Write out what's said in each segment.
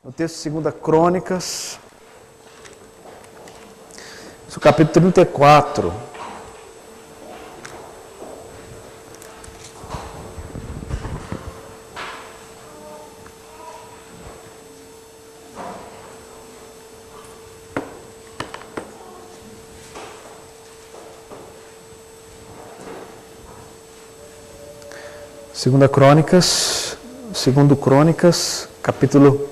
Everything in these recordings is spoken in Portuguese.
no texto de 2 Crônicas, no capítulo 34. Segundo Crônicas, capítulo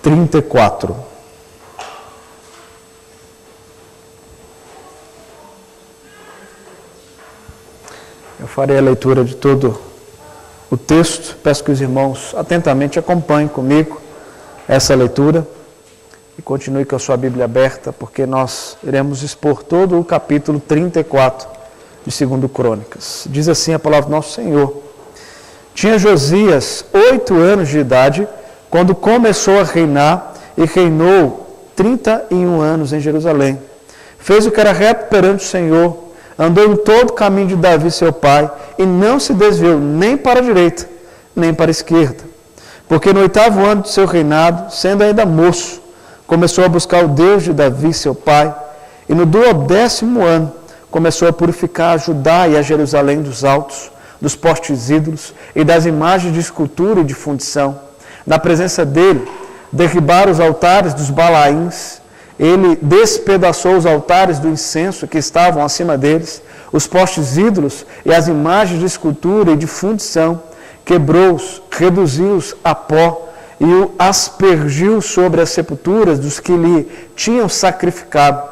34. Eu farei a leitura de todo o texto. Peço que os irmãos atentamente acompanhem comigo essa leitura e continue com a sua Bíblia aberta, porque nós iremos expor todo o capítulo 34 de 2 Crônicas. Diz assim a palavra do nosso Senhor: Tinha Josias 8 anos de idade quando começou a reinar e reinou 31 anos em Jerusalém. Fez o que era reto perante o Senhor, andou em todo o caminho de Davi seu pai e não se desviou nem para a direita nem para a esquerda. Porque no 8º ano de seu reinado, sendo ainda moço, começou a buscar o Deus de Davi seu pai, e no 12º ano começou a purificar a Judá e a Jerusalém dos altos, dos postes ídolos e das imagens de escultura e de fundição. Na presença dele, derribaram os altares dos Balaíns. Ele despedaçou os altares do incenso que estavam acima deles, os postes ídolos e as imagens de escultura e de fundição. Quebrou-os, reduziu-os a pó e o aspergiu sobre as sepulturas dos que lhe tinham sacrificado.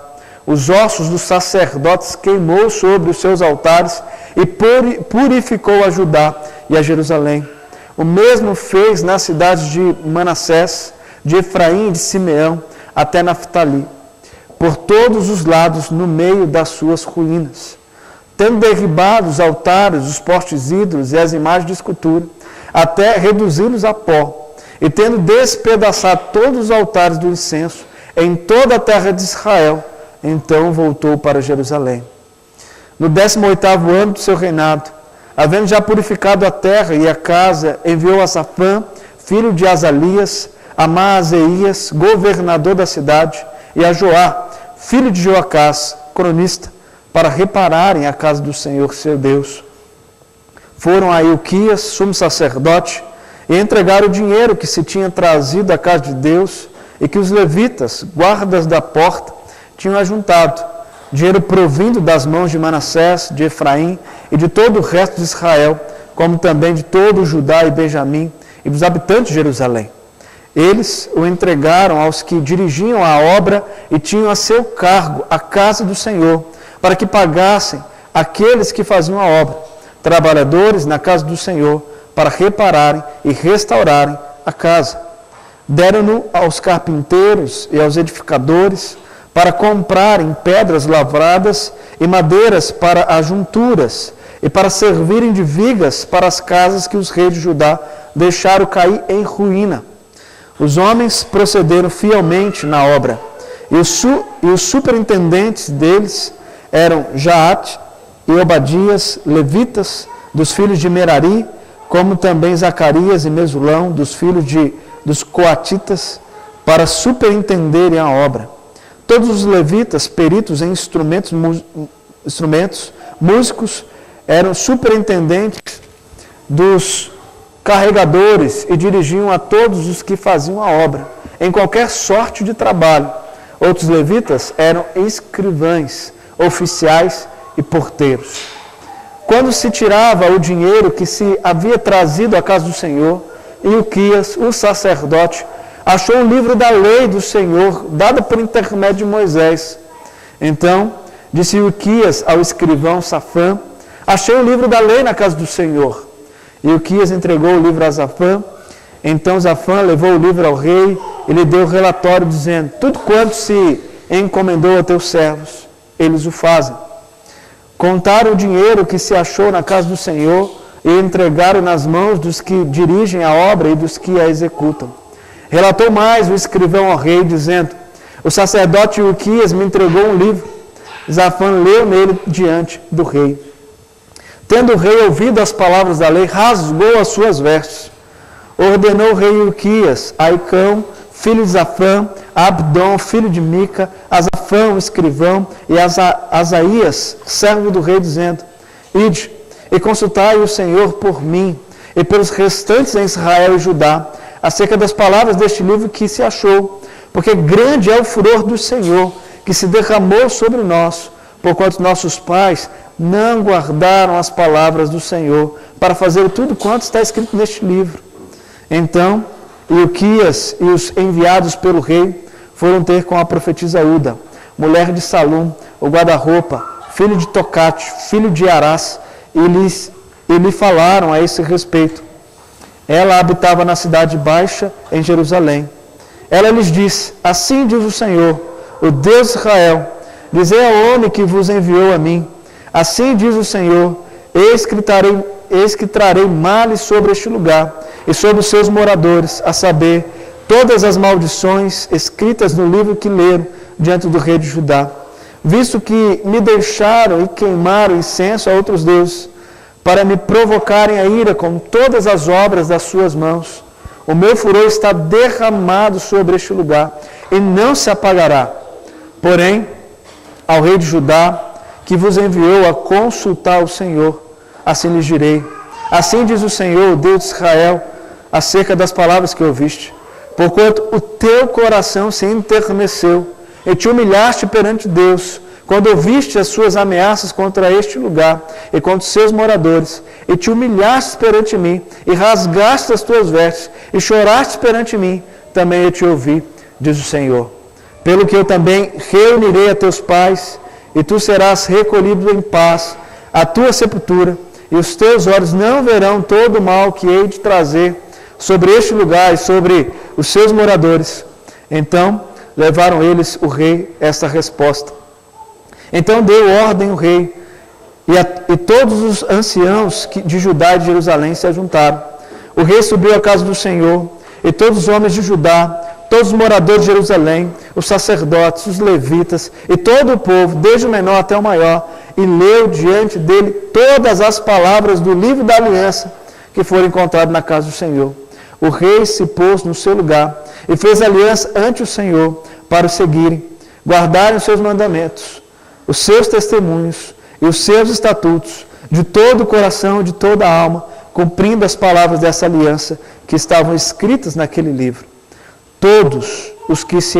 Os ossos dos sacerdotes queimou sobre os seus altares e purificou a Judá e a Jerusalém. O mesmo fez nas cidades de Manassés, de Efraim e de Simeão, até Naftali, por todos os lados no meio das suas ruínas. Tendo derribado os altares, os postes ídolos e as imagens de escultura, até reduzi-los a pó, e tendo despedaçado todos os altares do incenso em toda a terra de Israel, então voltou para Jerusalém. No 18º ano do seu reinado, havendo já purificado a terra e a casa, enviou a Safã, filho de Azalias, a Maazeias, governador da cidade, e a Joá, filho de Joacás, cronista, para repararem a casa do Senhor seu Deus. Foram a Ilquias, sumo sacerdote, e entregaram o dinheiro que se tinha trazido à casa de Deus e que os levitas, guardas da porta, tinham ajuntado, dinheiro provindo das mãos de Manassés, de Efraim e de todo o resto de Israel, como também de todo o Judá e Benjamim e dos habitantes de Jerusalém. Eles o entregaram aos que dirigiam a obra e tinham a seu cargo a casa do Senhor, para que pagassem aqueles que faziam a obra, trabalhadores na casa do Senhor, para repararem e restaurarem a casa. Deram-no aos carpinteiros e aos edificadores, para comprarem pedras lavradas e madeiras para as junturas, e para servirem de vigas para as casas que os reis de Judá deixaram cair em ruína. Os homens procederam fielmente na obra, e os superintendentes deles eram Jaate e Obadias, levitas, dos filhos de Merari, como também Zacarias e Mesulão, dos filhos dos coatitas, para superintenderem a obra. Todos os levitas, peritos em instrumentos, músicos, eram superintendentes dos carregadores e dirigiam a todos os que faziam a obra, em qualquer sorte de trabalho. Outros levitas eram escrivães, oficiais e porteiros. Quando se tirava o dinheiro que se havia trazido à casa do Senhor, Ilquias, o sacerdote, achou o livro da lei do Senhor, dada por intermédio de Moisés. Então, disse Ilquias ao escrivão Safã: achei o livro da lei na casa do Senhor. Ilquias entregou o livro a Safã. Então Safã levou o livro ao rei e lhe deu o relatório, dizendo: tudo quanto se encomendou a teus servos, eles o fazem. Contaram o dinheiro que se achou na casa do Senhor e entregaram nas mãos dos que dirigem a obra e dos que a executam. Relatou mais o escrivão ao rei, dizendo: o sacerdote Ilquias me entregou um livro. Safã leu nele diante do rei. Tendo o rei ouvido as palavras da lei, rasgou as suas vestes. ordenou o rei Ilquias, a Aicão, filho de Zafã, a Abdom, filho de Mica, a Zafã, o escrivão, e a Asaías, servo do rei, dizendo: Ide, e consultai o Senhor por mim, e pelos restantes em Israel e Judá, acerca das palavras deste livro que se achou, porque grande é o furor do Senhor, que se derramou sobre nós, porquanto nossos pais não guardaram as palavras do Senhor, para fazer tudo quanto está escrito neste livro. Então, Ilquias e os enviados pelo rei foram ter com a profetisa Uda, mulher de Salum, o guarda-roupa, filho de Tocate, filho de Arás, e lhe falaram a esse respeito. Ela habitava na cidade baixa, em Jerusalém. Ela lhes disse: Assim diz o Senhor, o Deus de Israel, dizei ao homem que vos enviou a mim, assim diz o Senhor, eis que trarei males sobre este lugar e sobre os seus moradores, a saber, todas as maldições escritas no livro que leram diante do rei de Judá, visto que me deixaram e queimaram incenso a outros deuses, para me provocarem a ira com todas as obras das suas mãos. O meu furor está derramado sobre este lugar, e não se apagará. Porém, ao rei de Judá, que vos enviou a consultar o Senhor, assim lhes direi: assim diz o Senhor, o Deus de Israel, acerca das palavras que ouviste. Porquanto o teu coração se enterneceu, e te humilhaste perante Deus, quando ouviste as suas ameaças contra este lugar e contra os seus moradores, e te humilhaste perante mim, e rasgaste as tuas vestes, e choraste perante mim, também eu te ouvi, diz o Senhor. Pelo que eu também reunirei a teus pais, e tu serás recolhido em paz à tua sepultura, e os teus olhos não verão todo o mal que hei de trazer sobre este lugar e sobre os seus moradores. Então levaram eles o rei esta resposta. Então deu ordem o rei, e todos os anciãos de Judá e de Jerusalém se ajuntaram. O rei subiu à casa do Senhor, e todos os homens de Judá, todos os moradores de Jerusalém, os sacerdotes, os levitas, e todo o povo, desde o menor até o maior, e leu diante dele todas as palavras do livro da aliança que foram encontradas na casa do Senhor. O rei se pôs no seu lugar, e fez aliança ante o Senhor, para o seguirem, guardarem os seus mandamentos, os seus testemunhos e os seus estatutos, de todo o coração e de toda a alma, cumprindo as palavras dessa aliança que estavam escritas naquele livro. Todos os que se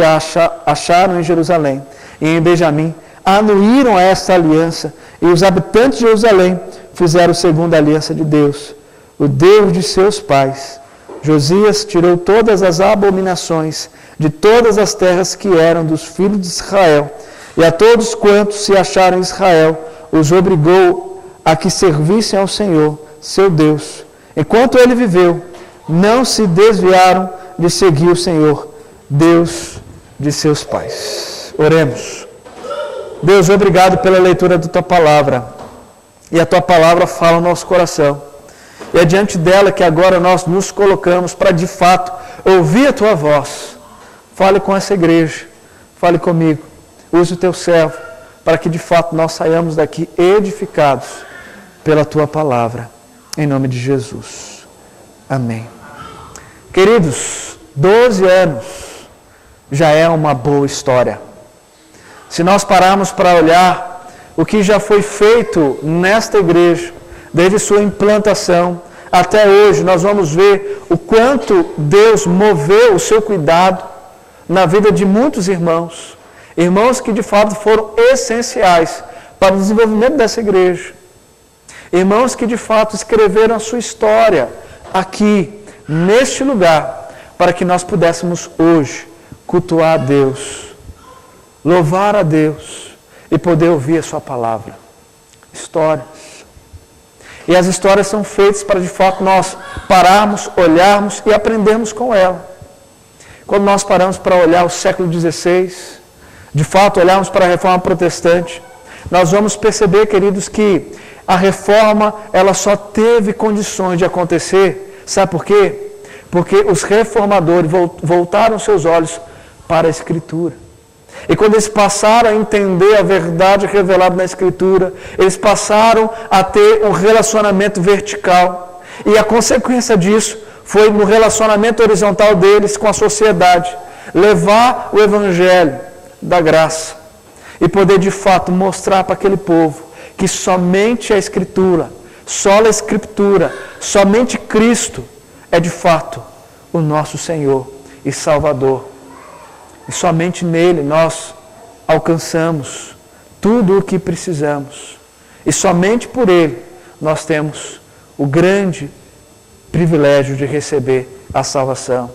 acharam em Jerusalém e em Benjamim anuíram a esta aliança, e os habitantes de Jerusalém fizeram segundo a aliança de Deus, o Deus de seus pais. Josias tirou todas as abominações de todas as terras que eram dos filhos de Israel, e a todos quantos se acharam em Israel, os obrigou a que servissem ao Senhor, seu Deus. Enquanto ele viveu, não se desviaram de seguir o Senhor, Deus de seus pais. Oremos. Deus, obrigado pela leitura da Tua Palavra. E a Tua Palavra fala no nosso coração. E é diante dela que agora nós nos colocamos para, de fato, ouvir a Tua voz. Fale com essa igreja. Fale comigo. Use o Teu servo para que, de fato, nós saiamos daqui edificados pela Tua Palavra. Em nome de Jesus. Amém. Queridos, 12 anos já é uma boa história. Se nós pararmos para olhar o que já foi feito nesta igreja, desde sua implantação até hoje, nós vamos ver o quanto Deus moveu o seu cuidado na vida de muitos irmãos. Irmãos que de fato foram essenciais para o desenvolvimento dessa igreja. Irmãos que de fato escreveram a sua história aqui, neste lugar, para que nós pudéssemos hoje cultuar a Deus, louvar a Deus e poder ouvir a Sua palavra. Histórias. E as histórias são feitas para, de fato, nós pararmos, olharmos e aprendermos com ela. Quando nós paramos para olhar o século XVI, de fato, olharmos para a Reforma Protestante, nós vamos perceber, queridos, que a Reforma, ela só teve condições de acontecer, sabe por quê? Porque os reformadores voltaram seus olhos para a Escritura. E quando eles passaram a entender a verdade revelada na Escritura, eles passaram a ter um relacionamento vertical. E a consequência disso foi no relacionamento horizontal deles com a sociedade, levar o evangelho da graça e poder de fato mostrar para aquele povo que somente a Escritura, sola Escritura, somente Cristo é de fato o nosso Senhor e Salvador. E somente nele nós alcançamos tudo o que precisamos. E somente por ele nós temos o grande privilégio de receber a salvação.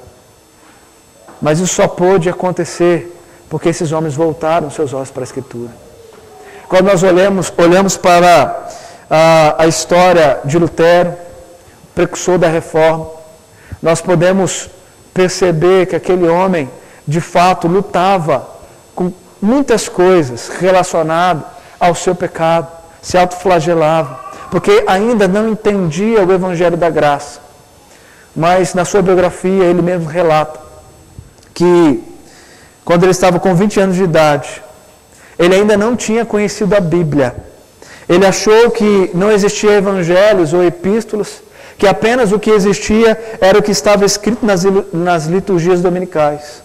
Mas isso só pôde acontecer porque esses homens voltaram seus olhos para a Escritura. Quando nós olhamos para a história de Lutero, precursor da Reforma, nós podemos perceber que aquele homem, de fato, lutava com muitas coisas relacionadas ao seu pecado, se autoflagelava, porque ainda não entendia o Evangelho da Graça. Mas na sua biografia ele mesmo relata que quando ele estava com 20 anos de idade, ele ainda não tinha conhecido a Bíblia. Ele achou que não existia evangelhos ou epístolas, que apenas o que existia era o que estava escrito nas liturgias dominicais.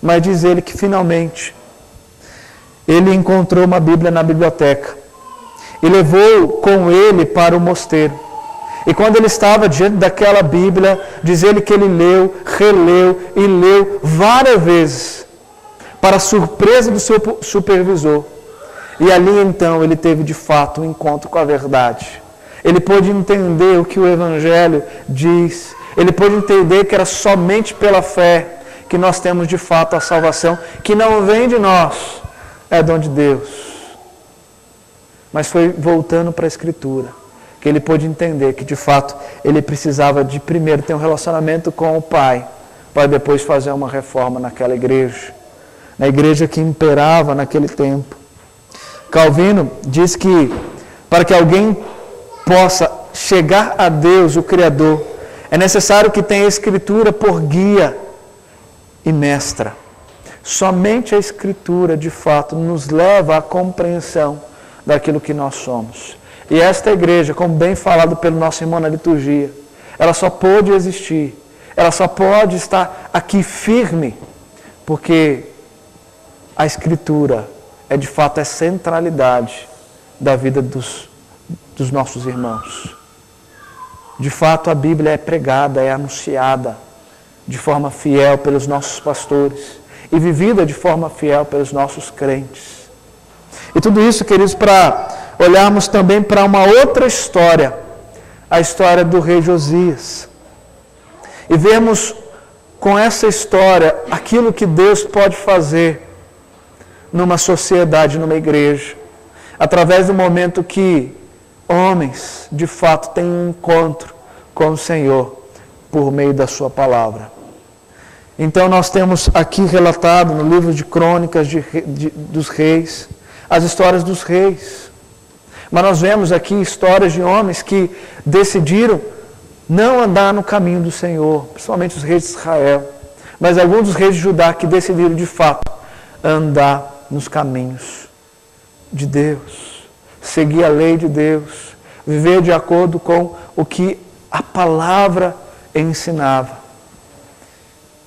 Mas diz ele que finalmente ele encontrou uma Bíblia na biblioteca e levou com ele para o mosteiro. E quando ele estava diante daquela Bíblia, diz ele que ele leu, releu e leu várias vezes, para a surpresa do seu supervisor. E ali então ele teve de fato um encontro com a verdade. Ele pôde entender o que o Evangelho diz. Ele pôde entender que era somente pela fé que nós temos de fato a salvação, que não vem de nós, é dom de Deus. Mas foi voltando para a Escritura que ele pôde entender que de fato ele precisava de primeiro ter um relacionamento com o Pai, para depois fazer uma reforma naquela igreja, na igreja que imperava naquele tempo. Calvino diz que para que alguém possa chegar a Deus, o Criador, é necessário que tenha a Escritura por guia e mestra. Somente a Escritura, de fato, nos leva à compreensão daquilo que nós somos. E esta igreja, como bem falado pelo nosso irmão na liturgia, ela só pôde existir, ela só pode estar aqui firme, porque a Escritura é de fato a centralidade da vida dos nossos irmãos. De fato, a Bíblia é pregada, é anunciada de forma fiel pelos nossos pastores e vivida de forma fiel pelos nossos crentes. E tudo isso, queridos, para olharmos também para uma outra história, a história do rei Josias. E vermos com essa história aquilo que Deus pode fazer numa sociedade, numa igreja, através do momento que homens, de fato, têm um encontro com o Senhor por meio da sua palavra. Então nós temos aqui relatado no livro de Crônicas dos Reis, as histórias dos reis. Mas nós vemos aqui histórias de homens que decidiram não andar no caminho do Senhor, principalmente os reis de Israel, mas alguns dos reis de Judá que decidiram de fato andar nos caminhos de Deus, seguir a lei de Deus, viver de acordo com o que a palavra ensinava.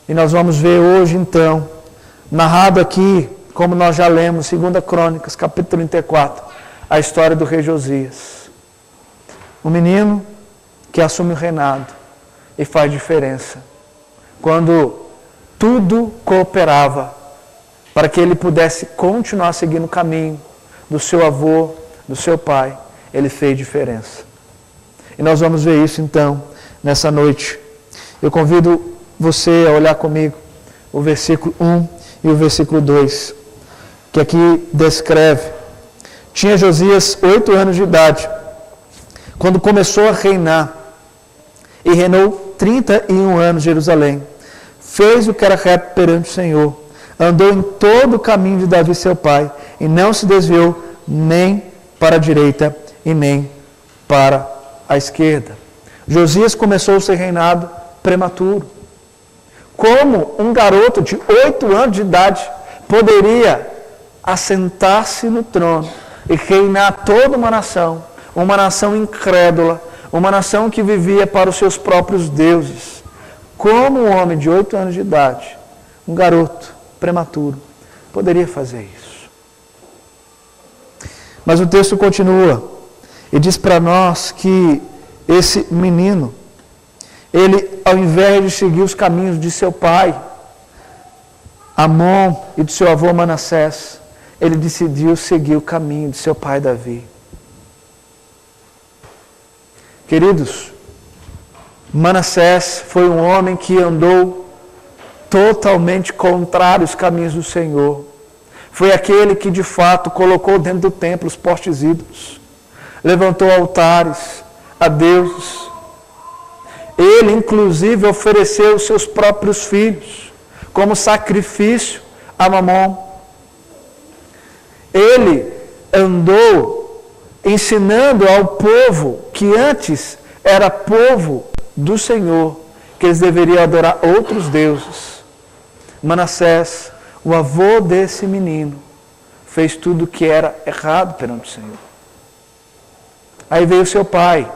E nós vamos ver hoje então, narrado aqui, como nós já lemos, 2 Crônicas, capítulo 34, a história do rei Josias. Um menino que assume o reinado e faz diferença. Quando tudo cooperava para que ele pudesse continuar seguindo o caminho do seu avô, do seu pai, ele fez diferença. E nós vamos ver isso então, nessa noite. Eu convido você a olhar comigo o versículo 1 e o versículo 2, que aqui descreve. Tinha Josias 8 anos de idade, quando começou a reinar, e reinou 31 anos em Jerusalém. Fez o que era reto perante o Senhor, andou em todo o caminho de Davi seu pai, e não se desviou nem para a direita e nem para a esquerda. Josias começou o seu reinado prematuro. Como um garoto de 8 anos de idade poderia assentar-se no trono e reinar toda uma nação incrédula, uma nação que vivia para os seus próprios deuses, Como um homem de 8 anos de idade, um garoto prematuro, poderia fazer isso? Mas o texto continua e diz para nós que esse menino, ele, ao invés de seguir os caminhos de seu pai, Amon, e de seu avô Manassés, ele decidiu seguir o caminho de seu pai Davi. Queridos, Manassés foi um homem que andou totalmente contrário aos caminhos do Senhor. Foi aquele que, de fato, colocou dentro do templo os postes ídolos, levantou altares a deuses. Ele, inclusive, ofereceu os seus próprios filhos como sacrifício a Mamon. Ele andou ensinando ao povo que antes era povo do Senhor, que eles deveriam adorar outros deuses. Manassés, o avô desse menino, fez tudo o que era errado perante o Senhor. Aí veio seu pai,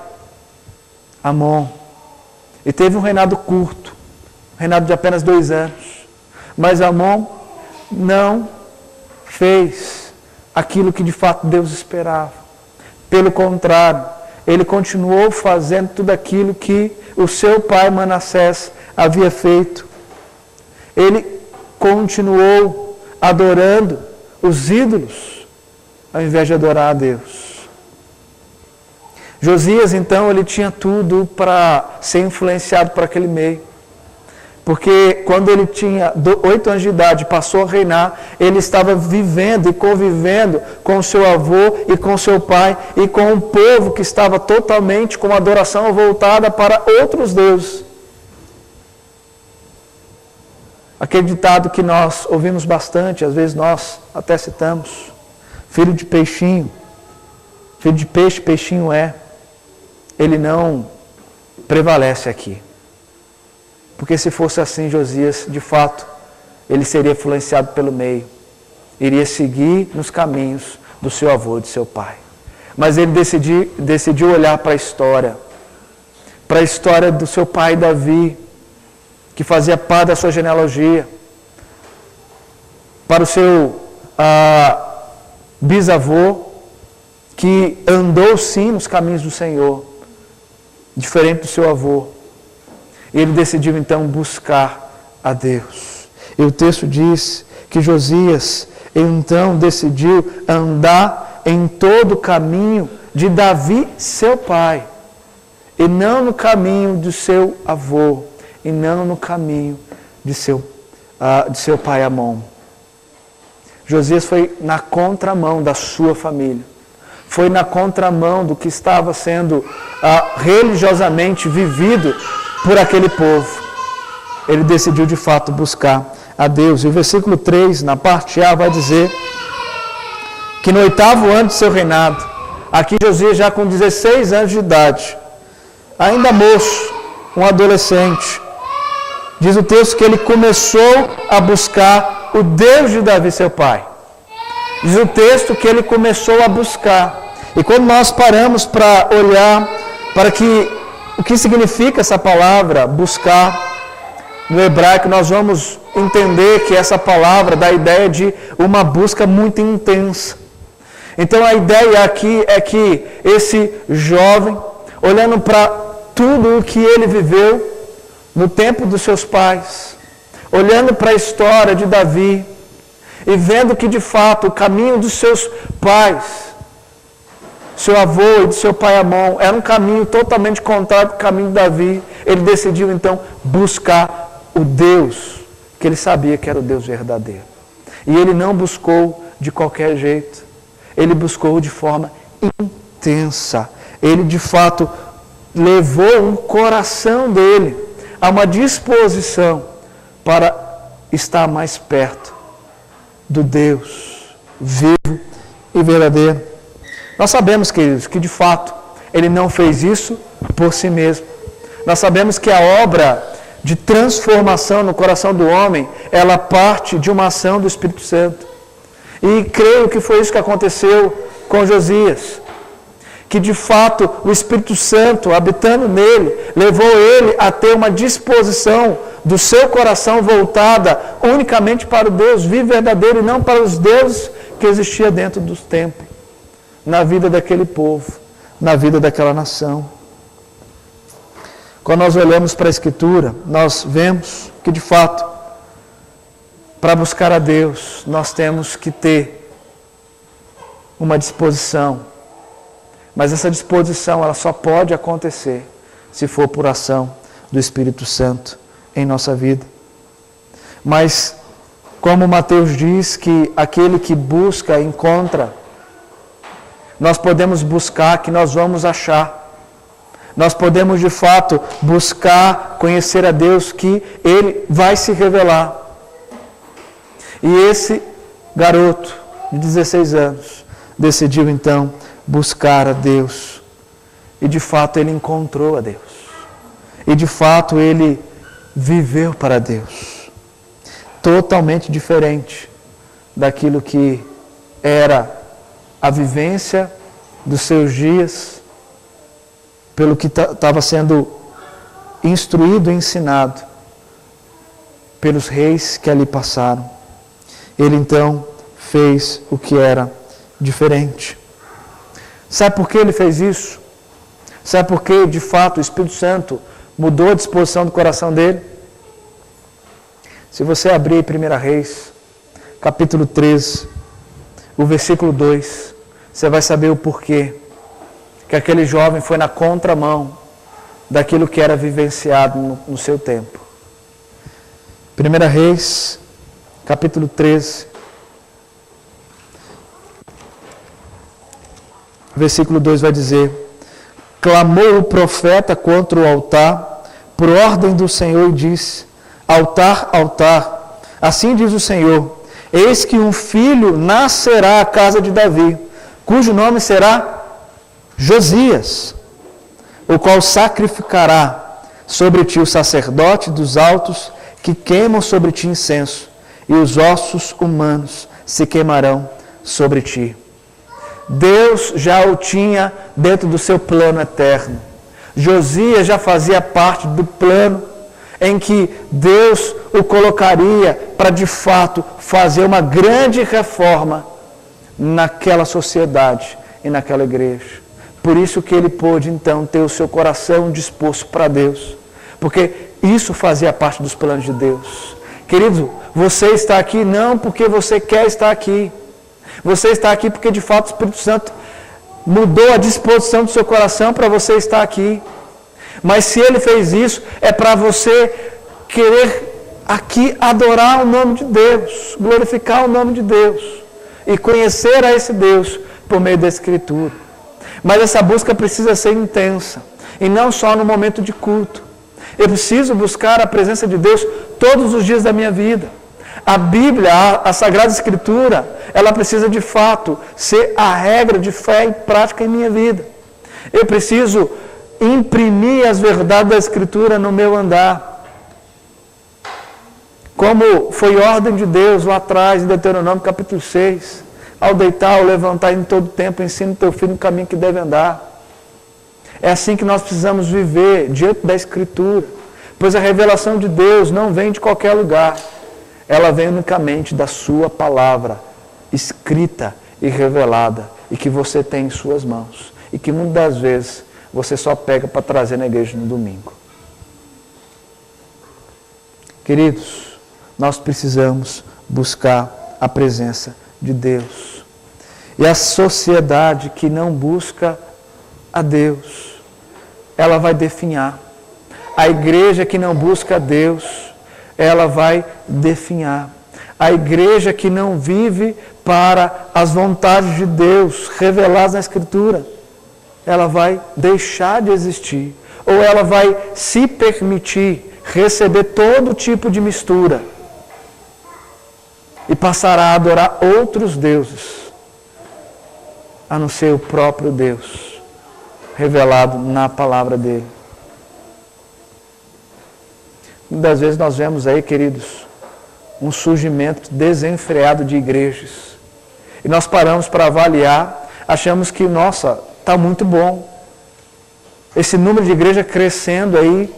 Amon, e teve um reinado curto, um reinado de apenas 2 anos. Mas Amon não fez aquilo que de fato Deus esperava. Pelo contrário, ele continuou fazendo tudo aquilo que o seu pai Manassés havia feito. Ele continuou adorando os ídolos, ao invés de adorar a Deus. Josias, então, ele tinha tudo para ser influenciado por aquele meio. Porque quando ele tinha 8 anos de idade, passou a reinar, ele estava vivendo e convivendo com o seu avô e com o seu pai e com um povo que estava totalmente com uma adoração voltada para outros deuses. Aquele ditado que nós ouvimos bastante, às vezes nós até citamos: filho de peixinho, filho de peixe, peixinho é. Ele não prevalece aqui. Porque se fosse assim, Josias, de fato, ele seria influenciado pelo meio. Iria seguir nos caminhos do seu avô e de seu pai. Mas ele decidiu olhar para a história do seu pai Davi, que fazia parte da sua genealogia, para o seu bisavô, que andou sim nos caminhos do Senhor, diferente do seu avô. Ele decidiu então buscar a Deus. E o texto diz que Josias então decidiu andar em todo o caminho de Davi, seu pai, e não no caminho de seu avô, e não no caminho de seu pai Amon. Josias foi na contramão da sua família. Foi na contramão do que estava sendo religiosamente vivido por aquele povo. Ele decidiu de fato buscar a Deus. E o versículo 3, na parte A, vai dizer que no 8º ano de seu reinado, aqui Josias já com 16 anos de idade, ainda moço, um adolescente, diz o texto que ele começou a buscar o Deus de Davi, seu pai. Diz o texto que ele começou a buscar. E quando nós paramos para olhar para o que significa essa palavra, buscar, no hebraico, nós vamos entender que essa palavra dá a ideia de uma busca muito intensa. Então a ideia aqui é que esse jovem, olhando para tudo o que ele viveu no tempo dos seus pais, olhando para a história de Davi e vendo que de fato o caminho dos seus pais, seu avô e de seu pai Amon, era um caminho totalmente contrário ao caminho de Davi, ele decidiu então buscar o Deus que ele sabia que era o Deus verdadeiro. E ele não buscou de qualquer jeito, ele buscou de forma intensa. Ele de fato levou o coração dele a uma disposição para estar mais perto do Deus vivo e verdadeiro. Nós sabemos, queridos, que de fato ele não fez isso por si mesmo. Nós sabemos que a obra de transformação no coração do homem, ela parte de uma ação do Espírito Santo. E creio que foi isso que aconteceu com Josias. que de fato o Espírito Santo, habitando nele, levou ele a ter uma disposição do seu coração voltada unicamente para o Deus vivo e verdadeiro e não para os deuses que existia dentro dos templos, na vida daquele povo, na vida daquela nação. Quando nós olhamos para a Escritura, nós vemos que de fato, para buscar a Deus, nós temos que ter uma disposição. Mas essa disposição, ela só pode acontecer se for por ação do Espírito Santo em nossa vida. Mas, como Mateus diz que aquele que busca, encontra, nós podemos buscar que nós vamos achar. Nós podemos, de fato, buscar conhecer a Deus que Ele vai se revelar. E esse garoto de 16 anos decidiu então buscar a Deus. E de fato ele encontrou a Deus. E de fato ele viveu para Deus. Totalmente diferente daquilo que era a vivência dos seus dias, pelo que estava sendo instruído e ensinado pelos reis que ali passaram. Ele então fez o que era diferente. Sabe por que ele fez isso? Sabe por que, de fato, o Espírito Santo mudou a disposição do coração dele? Se você abrir 1 Reis, capítulo 13, o versículo 2, você vai saber o porquê que aquele jovem foi na contramão daquilo que era vivenciado no seu tempo. 1 Reis, capítulo 13, versículo 2 vai dizer: clamou o profeta contra o altar, por ordem do Senhor, e disse: altar, altar, assim diz o Senhor, eis que um filho nascerá à casa de Davi, cujo nome será Josias, o qual sacrificará sobre ti o sacerdote dos altos, que queimam sobre ti incenso, e os ossos humanos se queimarão sobre ti. Deus já o tinha dentro do seu plano eterno. Josias já fazia parte do plano em que Deus o colocaria para de fato fazer uma grande reforma naquela sociedade e naquela igreja. Por isso que ele pôde então ter o seu coração disposto para Deus, porque isso fazia parte dos planos de Deus. Querido, você está aqui não porque você quer estar aqui. Você está aqui porque de fato o Espírito Santo mudou a disposição do seu coração para você estar aqui. Mas se Ele fez isso, é para você querer aqui adorar o nome de Deus, glorificar o nome de Deus e conhecer a esse Deus por meio da Escritura. Mas essa busca precisa ser intensa e não só no momento de culto. Eu preciso buscar a presença de Deus todos os dias da minha vida. A Bíblia, a Sagrada Escritura, ela precisa de fato ser a regra de fé e prática em minha vida. Eu preciso imprimir as verdades da Escritura no meu andar. Como foi ordem de Deus lá atrás, em Deuteronômio capítulo 6, ao deitar, ao levantar em todo tempo, ensina o teu filho no caminho que deve andar. É assim que nós precisamos viver diante da Escritura, pois a revelação de Deus não vem de qualquer lugar, ela vem unicamente da sua palavra, escrita e revelada, e que você tem em suas mãos, e que muitas das vezes você só pega para trazer na igreja no domingo. Queridos, nós precisamos buscar a presença de Deus. E a sociedade que não busca a Deus, ela vai definhar. A igreja que não busca a Deus, ela vai definhar. A igreja que não vive para as vontades de Deus reveladas na Escritura, ela vai deixar de existir. Ou ela vai se permitir receber todo tipo de mistura e passará a adorar outros deuses, a não ser o próprio Deus revelado na palavra dele. Muitas vezes nós vemos aí, queridos, um surgimento desenfreado de igrejas. E nós paramos para avaliar, achamos que, nossa, está muito bom. Esse número de igreja crescendo aí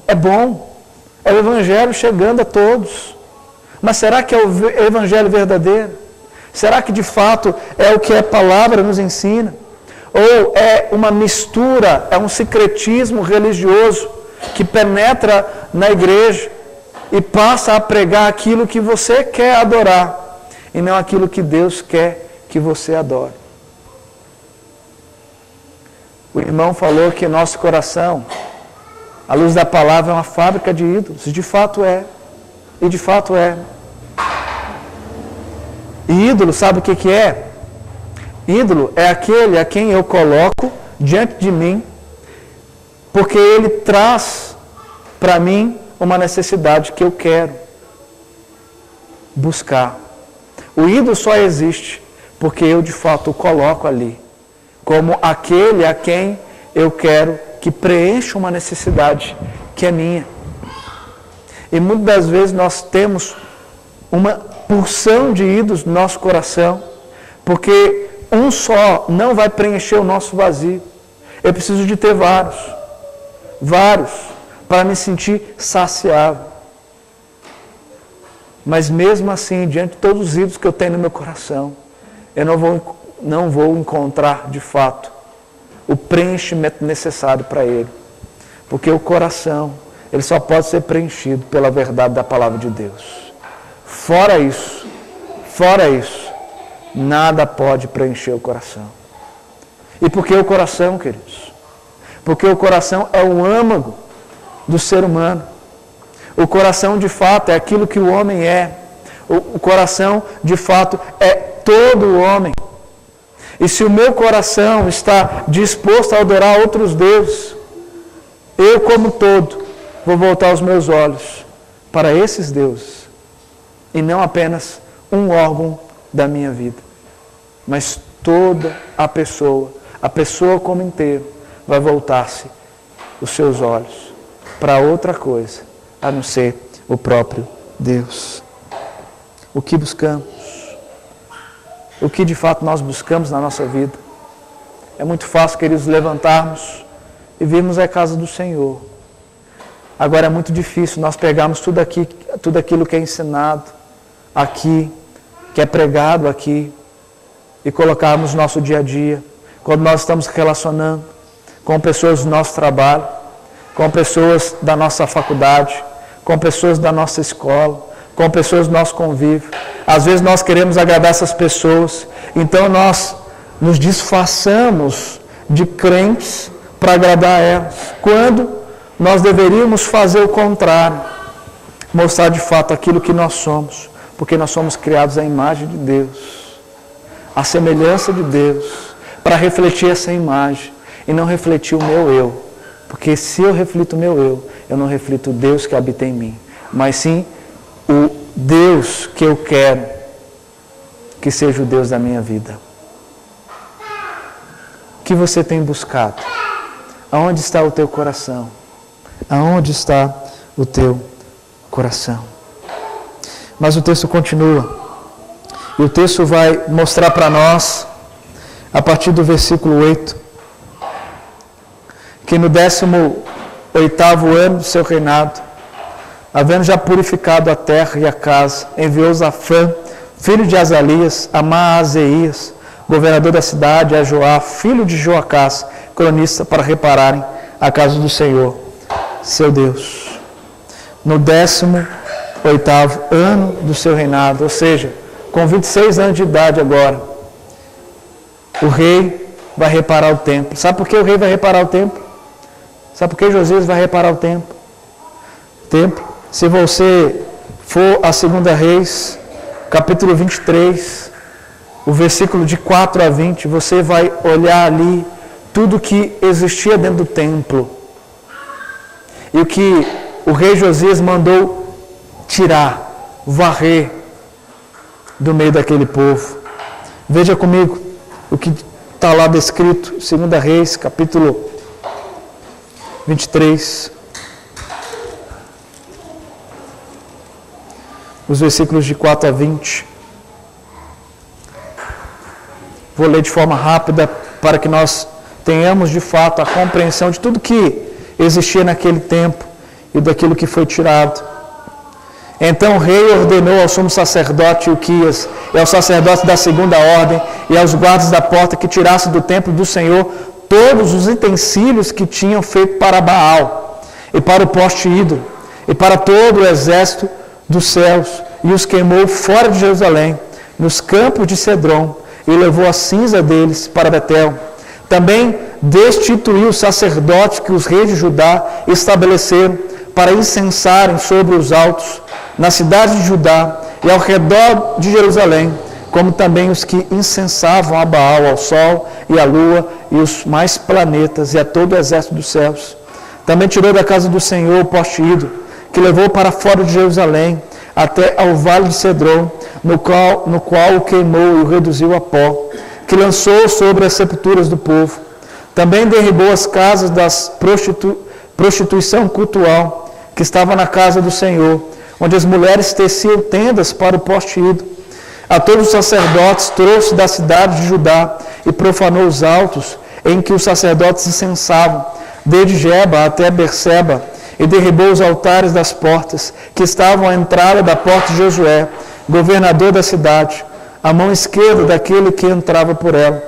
é bom. É o Evangelho chegando a todos. Mas será que é o Evangelho verdadeiro? Será que de fato é o que a palavra nos ensina? Ou é uma mistura, é um sincretismo religioso que penetra na igreja e passa a pregar aquilo que você quer adorar e não aquilo que Deus quer que você adore? O irmão falou que nosso coração, à luz da palavra, é uma fábrica de ídolos. E de fato é. E de fato é. E ídolo, sabe o que é? Ídolo é aquele a quem eu coloco diante de mim, porque ele traz para mim uma necessidade que eu quero buscar. O ídolo só existe porque eu de fato o coloco ali, como aquele a quem eu quero que preencha uma necessidade que é minha. E muitas das vezes nós temos uma porção de ídolos no nosso coração, porque um só não vai preencher o nosso vazio. Eu preciso de ter vários, para me sentir saciado. Mas mesmo assim, diante de todos os ídolos que eu tenho no meu coração, eu não vou encontrar de fato o preenchimento necessário para ele. Porque o coração, ele só pode ser preenchido pela verdade da palavra de Deus. Fora isso, nada pode preencher o coração. E por que o coração, queridos? Porque o coração é o âmago do ser humano. O coração, de fato, é aquilo que o homem é. O coração, de fato, é todo o homem. E se o meu coração está disposto a adorar outros deuses, eu, como todo, vou voltar os meus olhos para esses deuses. E não apenas um órgão da minha vida, mas toda a pessoa como inteiro, vai voltar-se os seus olhos para outra coisa, a não ser o próprio Deus. O que buscamos? O que de fato nós buscamos na nossa vida? É muito fácil, queridos, levantarmos e virmos à casa do Senhor. Agora é muito difícil nós pegarmos tudo aquilo que é ensinado aqui, que é pregado aqui, e colocarmos no nosso dia a dia, quando nós estamos relacionando com pessoas do nosso trabalho, com pessoas da nossa faculdade, com pessoas da nossa escola, com pessoas do nosso convívio. Às vezes nós queremos agradar essas pessoas, então nós nos disfarçamos de crentes para agradar elas, quando nós deveríamos fazer o contrário, mostrar de fato aquilo que nós somos, porque nós somos criados à imagem de Deus, à semelhança de Deus, para refletir essa imagem e não refletir o meu eu. Porque se eu reflito o meu eu não reflito o Deus que habita em mim, mas sim o Deus que eu quero que seja o Deus da minha vida. O que você tem buscado? Aonde está o teu coração? Aonde está o teu coração? Mas o texto continua. E o texto vai mostrar para nós, a partir do versículo 8, que no 18º ano do seu reinado, havendo já purificado a terra e a casa, enviou Zafã, filho de Azalias, a Maazéias, governador da cidade, a Joá, filho de Joacás, cronista, para repararem a casa do Senhor, seu Deus. No 18º ano do seu reinado, ou seja, com 26 anos de idade agora, o rei vai reparar o templo. Sabe por que o rei vai reparar o templo? Sabe por que Josias vai reparar o templo? Se você for a 2 Reis, capítulo 23, o versículo de 4 a 20, você vai olhar ali tudo que existia dentro do templo. E o que o rei Josias mandou tirar, varrer do meio daquele povo. Veja comigo o que está lá descrito, 2 Reis, capítulo 23, os versículos de 4 a 20. Vou ler de forma rápida para que nós tenhamos de fato a compreensão de tudo que existia naquele tempo e daquilo que foi tirado. Então o rei ordenou ao sumo sacerdote Ilquias e aos sacerdotes da segunda ordem e aos guardas da porta que tirassem do templo do Senhor todos os utensílios que tinham feito para Baal e para o poste ídolo e para todo o exército dos céus, e os queimou fora de Jerusalém, nos campos de Cedron, e levou a cinza deles para Betel. Também destituiu os sacerdotes que os reis de Judá estabeleceram para incensarem sobre os altos, na cidade de Judá e ao redor de Jerusalém, como também os que incensavam a Baal, ao sol e à lua e os mais planetas e a todo o exército dos céus. Também tirou da casa do Senhor o poste ídolo, que levou para fora de Jerusalém, até ao vale de Cedron, no qual o queimou e o reduziu a pó, que lançou sobre as sepulturas do povo. Também derribou as casas das prostituição cultual, que estava na casa do Senhor, onde as mulheres teciam tendas para o poste ídolo. A todos os sacerdotes trouxe da cidade de Judá e profanou os altos em que os sacerdotes incensavam, desde Geba até Berseba, e derribou os altares das portas, que estavam à entrada da porta de Josué, governador da cidade, à mão esquerda daquele que entrava por ela.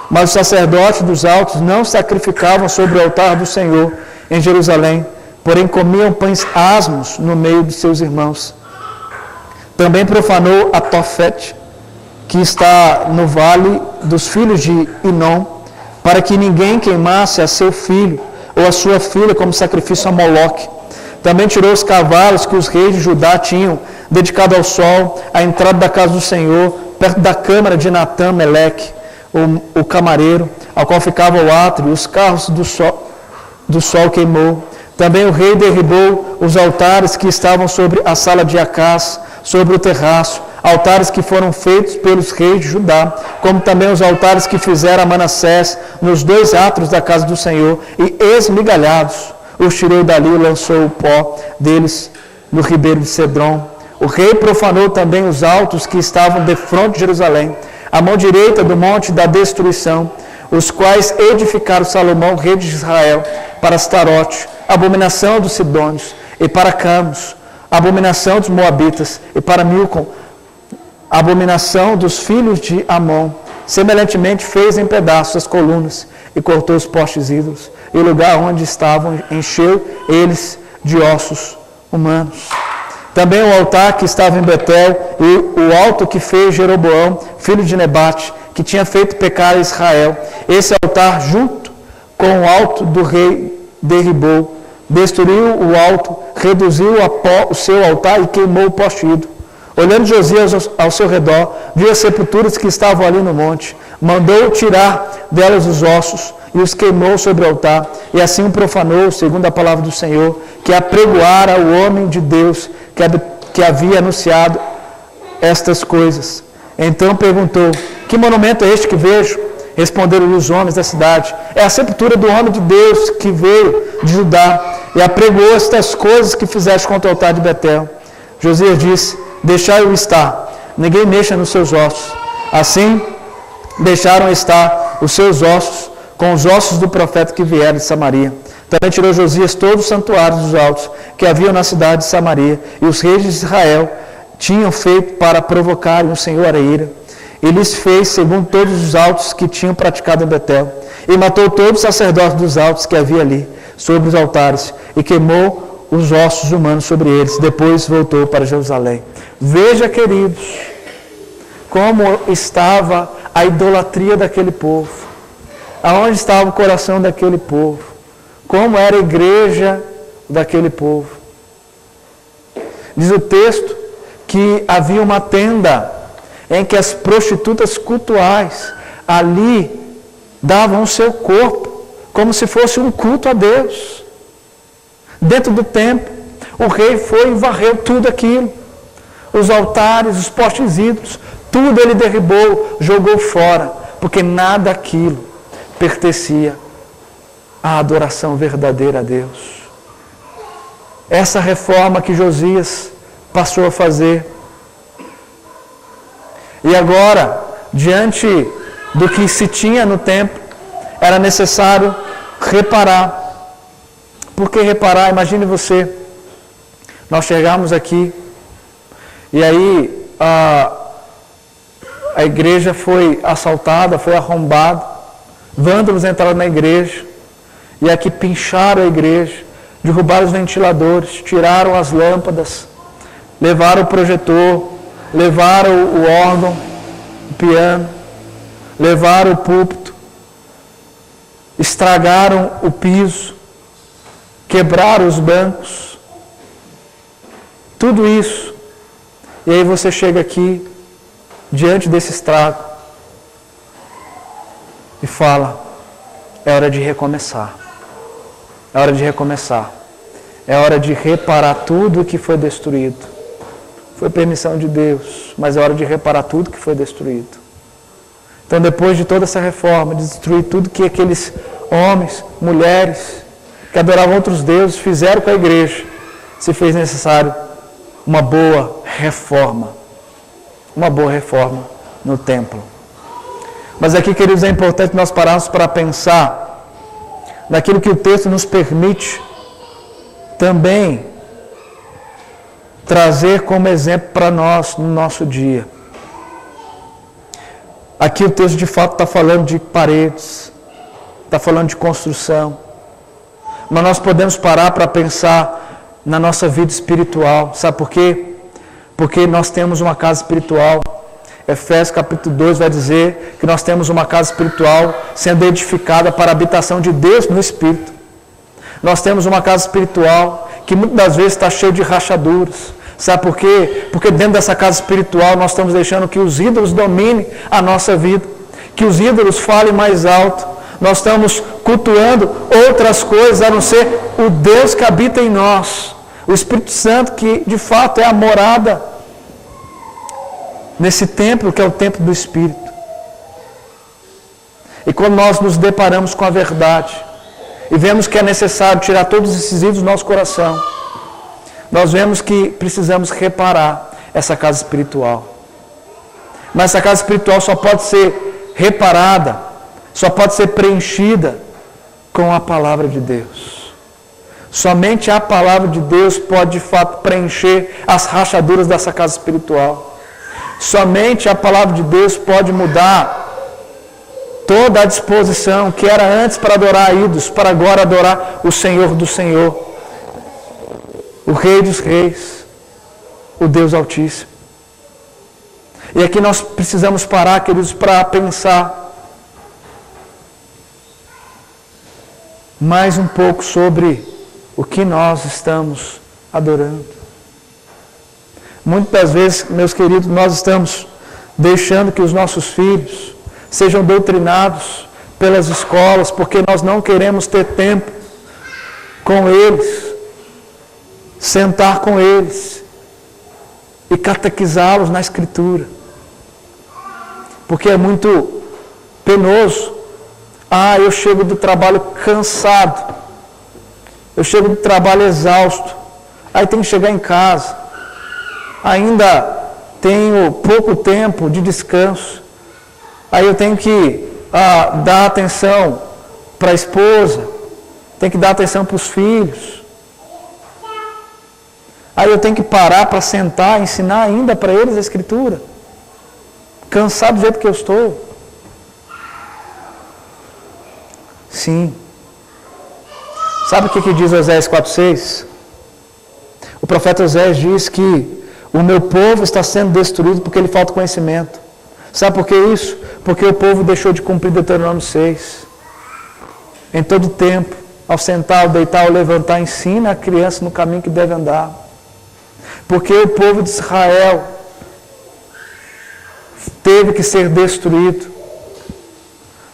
Mas os sacerdotes dos altos não sacrificavam sobre o altar do Senhor em Jerusalém, porém comiam pães asmos no meio de seus irmãos. Também profanou a Tofete, que está no vale dos filhos de Inom, para que ninguém queimasse a seu filho ou a sua filha como sacrifício a Moloque. Também tirou os cavalos que os reis de Judá tinham dedicado ao sol, à entrada da casa do Senhor, perto da câmara de Natã Meleque, o camareiro, ao qual ficava o átrio, e os carros do sol queimou. Também o rei derribou os altares que estavam sobre a sala de Acás, sobre o terraço, altares que foram feitos pelos reis de Judá, como também os altares que fizeram Manassés nos 2 átrios da casa do Senhor, e esmigalhados os tirou dali e lançou o pó deles no ribeiro de Cedron. O rei profanou também os altos que estavam defronte de Jerusalém, à mão direita do monte da destruição, os quais edificaram Salomão, rei de Israel, para Astarote, abominação dos Sidônios, e para Camus, abominação dos Moabitas, e para Milcom, abominação dos filhos de Amon. Semelhantemente fez em pedaços as colunas e cortou os postes ídolos, e o lugar onde estavam encheu eles de ossos humanos. Também o altar que estava em Betel e o alto que fez Jeroboão, filho de Nebate, que tinha feito pecar a Israel. Esse altar, junto com o alto do rei, derribou, destruiu o alto, reduziu a pó o seu altar e queimou o poste ídolo. Olhando Josias ao seu redor, viu as sepulturas que estavam ali no monte, mandou tirar delas os ossos e os queimou sobre o altar, e assim o profanou, segundo a palavra do Senhor, que apregoara o homem de Deus que havia anunciado estas coisas. Então perguntou: que monumento é este que vejo? Responderam-lhe os homens da cidade: é a sepultura do homem de Deus que veio de Judá e apregoou estas coisas que fizeste contra o altar de Betel. Josias disse: deixai-o estar, ninguém mexa nos seus ossos. Assim deixaram estar os seus ossos com os ossos do profeta que viera de Samaria. Também tirou Josias todos os santuários dos altos que haviam na cidade de Samaria, e os reis de Israel tinham feito para provocarem o Senhor a ira. E lhes fez segundo todos os altos que tinham praticado em Betel, e matou todos os sacerdotes dos altos que havia ali, sobre os altares, e queimou os ossos humanos sobre eles. Depois voltou para Jerusalém. Veja, queridos, como estava a idolatria daquele povo, aonde estava o coração daquele povo, como era a igreja daquele povo. Diz o texto que havia uma tenda em que as prostitutas cultuais ali davam o seu corpo, como se fosse um culto a Deus. Dentro do templo, o rei foi e varreu tudo aquilo. Os altares, os postes ídolos, tudo ele derribou, jogou fora, porque nada daquilo pertencia à adoração verdadeira a Deus. Essa reforma que Josias passou a fazer. E agora, diante do que se tinha no templo, era necessário reparar. Por que reparar? Imagine você, nós chegamos aqui e aí a igreja foi assaltada, foi arrombada, vândalos entraram na igreja e aqui pincharam a igreja, derrubaram os ventiladores, tiraram as lâmpadas, levaram o projetor, levaram o órgão, o piano, levaram o púlpito, estragaram o piso, quebraram os bancos, tudo isso. E aí você chega aqui, diante desse estrago, e fala, é hora de recomeçar. É hora de recomeçar. É hora de reparar tudo o que foi destruído. Foi permissão de Deus, mas é hora de reparar tudo que foi destruído. Então, depois de toda essa reforma, de destruir tudo que aqueles homens, mulheres, que adoravam outros deuses, fizeram com a igreja, se fez necessário uma boa reforma. Uma boa reforma no templo. Mas aqui, queridos, é importante nós pararmos para pensar naquilo que o texto nos permite também trazer como exemplo para nós no nosso dia. Aqui o texto de fato está falando de paredes, está falando de construção, mas nós podemos parar para pensar na nossa vida espiritual. Sabe por quê? Porque nós temos uma casa espiritual. Efésios capítulo 2 vai dizer que nós temos uma casa espiritual sendo edificada para a habitação de Deus no Espírito. Nós temos uma casa espiritual que muitas das vezes está cheia de rachaduras. Sabe por quê? Porque dentro dessa casa espiritual nós estamos deixando que os ídolos dominem a nossa vida, que os ídolos falem mais alto. Nós estamos cultuando outras coisas a não ser o Deus que habita em nós, o Espírito Santo, que de fato é a morada nesse templo que é o templo do Espírito. E quando nós nos deparamos com a verdade e vemos que é necessário tirar todos esses ídolos do nosso coração, nós vemos que precisamos reparar essa casa espiritual. Mas essa casa espiritual só pode ser reparada, só pode ser preenchida com a palavra de Deus. Somente a palavra de Deus pode de fato preencher as rachaduras dessa casa espiritual. Somente a palavra de Deus pode mudar toda a disposição que era antes para adorar ídolos, para agora adorar o Senhor do Senhor, o Rei dos Reis, o Deus Altíssimo. E aqui nós precisamos parar, queridos, para pensar mais um pouco sobre o que nós estamos adorando. Muitas das vezes, meus queridos, nós estamos deixando que os nossos filhos sejam doutrinados pelas escolas, porque nós não queremos ter tempo com eles, sentar com eles e catequizá-los na Escritura. Porque é muito penoso. Eu chego do trabalho cansado, eu chego do trabalho exausto, aí tenho que chegar em casa, ainda tenho pouco tempo de descanso, aí eu tenho que dar atenção para a esposa, tenho que dar atenção para os filhos, aí eu tenho que parar para sentar e ensinar ainda para eles a Escritura, cansado do jeito que eu estou. Sim. Sabe o que diz Oséias 4,6? O profeta Oséias diz que o meu povo está sendo destruído porque lhe falta conhecimento. Sabe por que isso? Porque o povo deixou de cumprir Deuteronômio 6. Em todo tempo, ao sentar, ao deitar, ao levantar, ensina a criança no caminho que deve andar. Porque o povo de Israel teve que ser destruído.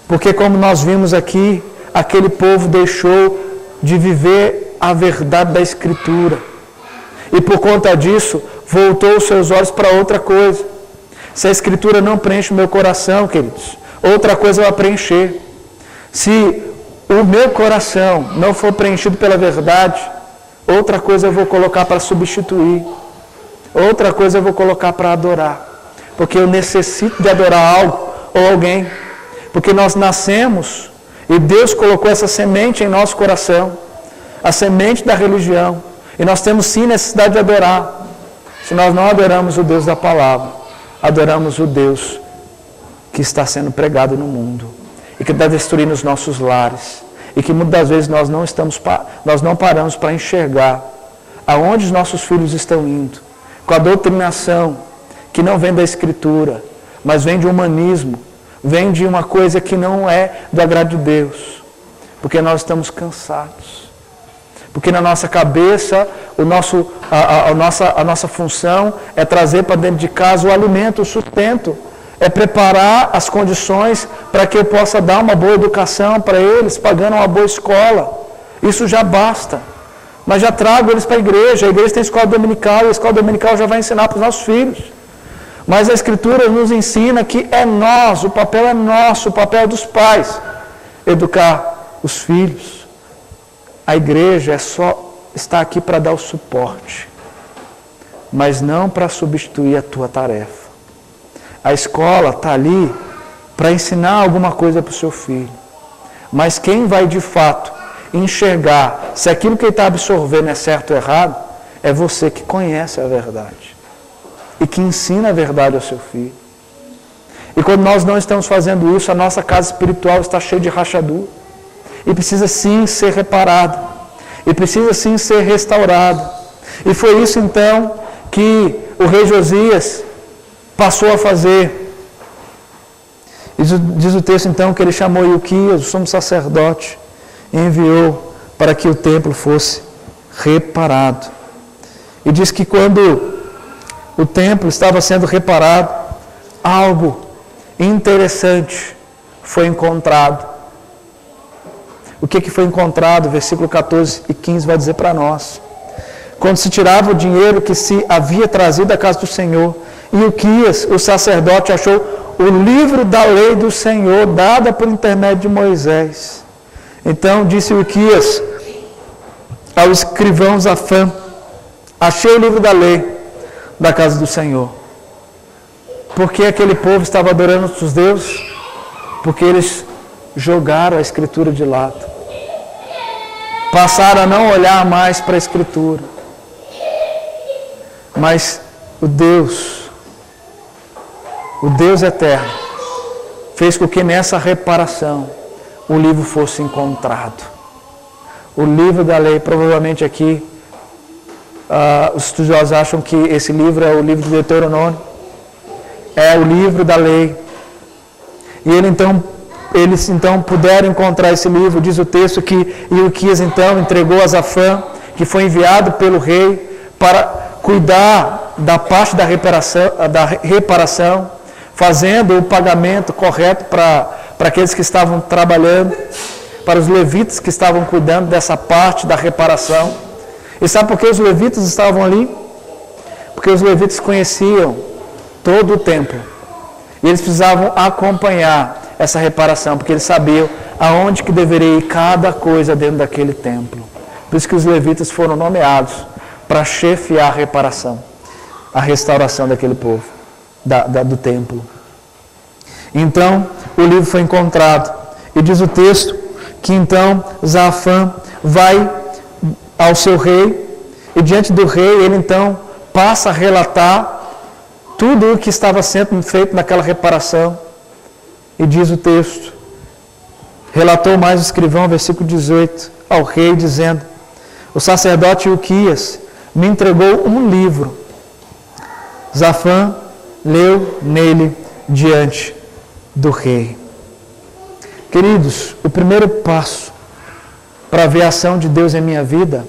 Porque, como nós vimos aqui, aquele povo deixou de viver a verdade da Escritura. E por conta disso, voltou os seus olhos para outra coisa. Se a Escritura não preenche o meu coração, queridos, outra coisa vai preencher. Se o meu coração não for preenchido pela verdade, outra coisa eu vou colocar para substituir. Outra coisa eu vou colocar para adorar. Porque eu necessito de adorar algo ou alguém. Porque nós nascemos E Deus colocou essa semente em nosso coração, a semente da religião. E nós temos sim necessidade de adorar. Se nós não adoramos o Deus da palavra, adoramos o Deus que está sendo pregado no mundo e que está destruindo os nossos lares. E que muitas vezes nós não paramos para enxergar aonde os nossos filhos estão indo, com a doutrinação que não vem da Escritura, mas vem de humanismo, vem de uma coisa que não é do agrado de Deus, porque nós estamos cansados, porque na nossa cabeça a nossa função é trazer para dentro de casa o alimento, o sustento, é preparar as condições para que eu possa dar uma boa educação para eles, pagando uma boa escola. Isso já basta. Mas já trago eles para a igreja tem escola dominical, e a escola dominical já vai ensinar para os nossos filhos. Mas a Escritura nos ensina que é nós, o papel é nosso, o papel é dos pais, educar os filhos. A igreja está aqui para dar o suporte, mas não para substituir a tua tarefa. A escola está ali para ensinar alguma coisa para o seu filho. Mas quem vai de fato enxergar se aquilo que ele está absorvendo é certo ou errado, é você que conhece a verdade. E que ensina a verdade ao seu filho. E quando nós não estamos fazendo isso, a nossa casa espiritual está cheia de rachadura. E precisa sim ser reparada. E precisa sim ser restaurada. E foi isso então que o rei Josias passou a fazer. Diz o texto então que ele chamou Ilquias, o sumo sacerdote, e enviou para que o templo fosse reparado. E diz que quando o templo estava sendo reparado, algo interessante foi encontrado. O que foi encontrado? Versículo 14 e 15 vai dizer para nós. Quando se tirava o dinheiro que se havia trazido da casa do Senhor, Ilquias, o sacerdote, achou o livro da lei do Senhor, dada por intermédio de Moisés. Então disse Ilquias ao escrivão Zafã: achei o livro da lei da casa do Senhor. Por que aquele povo estava adorando outros deuses? Porque eles jogaram a Escritura de lado. Passaram a não olhar mais para a Escritura. Mas o Deus eterno, fez com que nessa reparação o livro fosse encontrado. O livro da lei, provavelmente aqui, os estudiosos acham que esse livro é o livro de Deuteronômio, é o livro da lei. E eles então puderam encontrar esse livro. Diz o texto que Ilquias então entregou a Zafã, que foi enviado pelo rei para cuidar da parte da reparação, fazendo o pagamento correto para aqueles que estavam trabalhando, para os levitas que estavam cuidando dessa parte da reparação. E sabe por que os levitas estavam ali? Porque os levitas conheciam todo o templo. E eles precisavam acompanhar essa reparação, porque eles sabiam aonde que deveria ir cada coisa dentro daquele templo. Por isso que os levitas foram nomeados para chefiar a reparação, a restauração daquele povo, do templo. Então, o livro foi encontrado. E diz o texto que então Zafã vai ao seu rei, e diante do rei, ele então passa a relatar tudo o que estava sendo feito naquela reparação. E diz o texto, relatou mais o escrivão, versículo 18, ao rei, dizendo: o sacerdote Ilquias me entregou um livro. Zafã leu nele diante do rei. Queridos, o primeiro passo para ver a ação de Deus em minha vida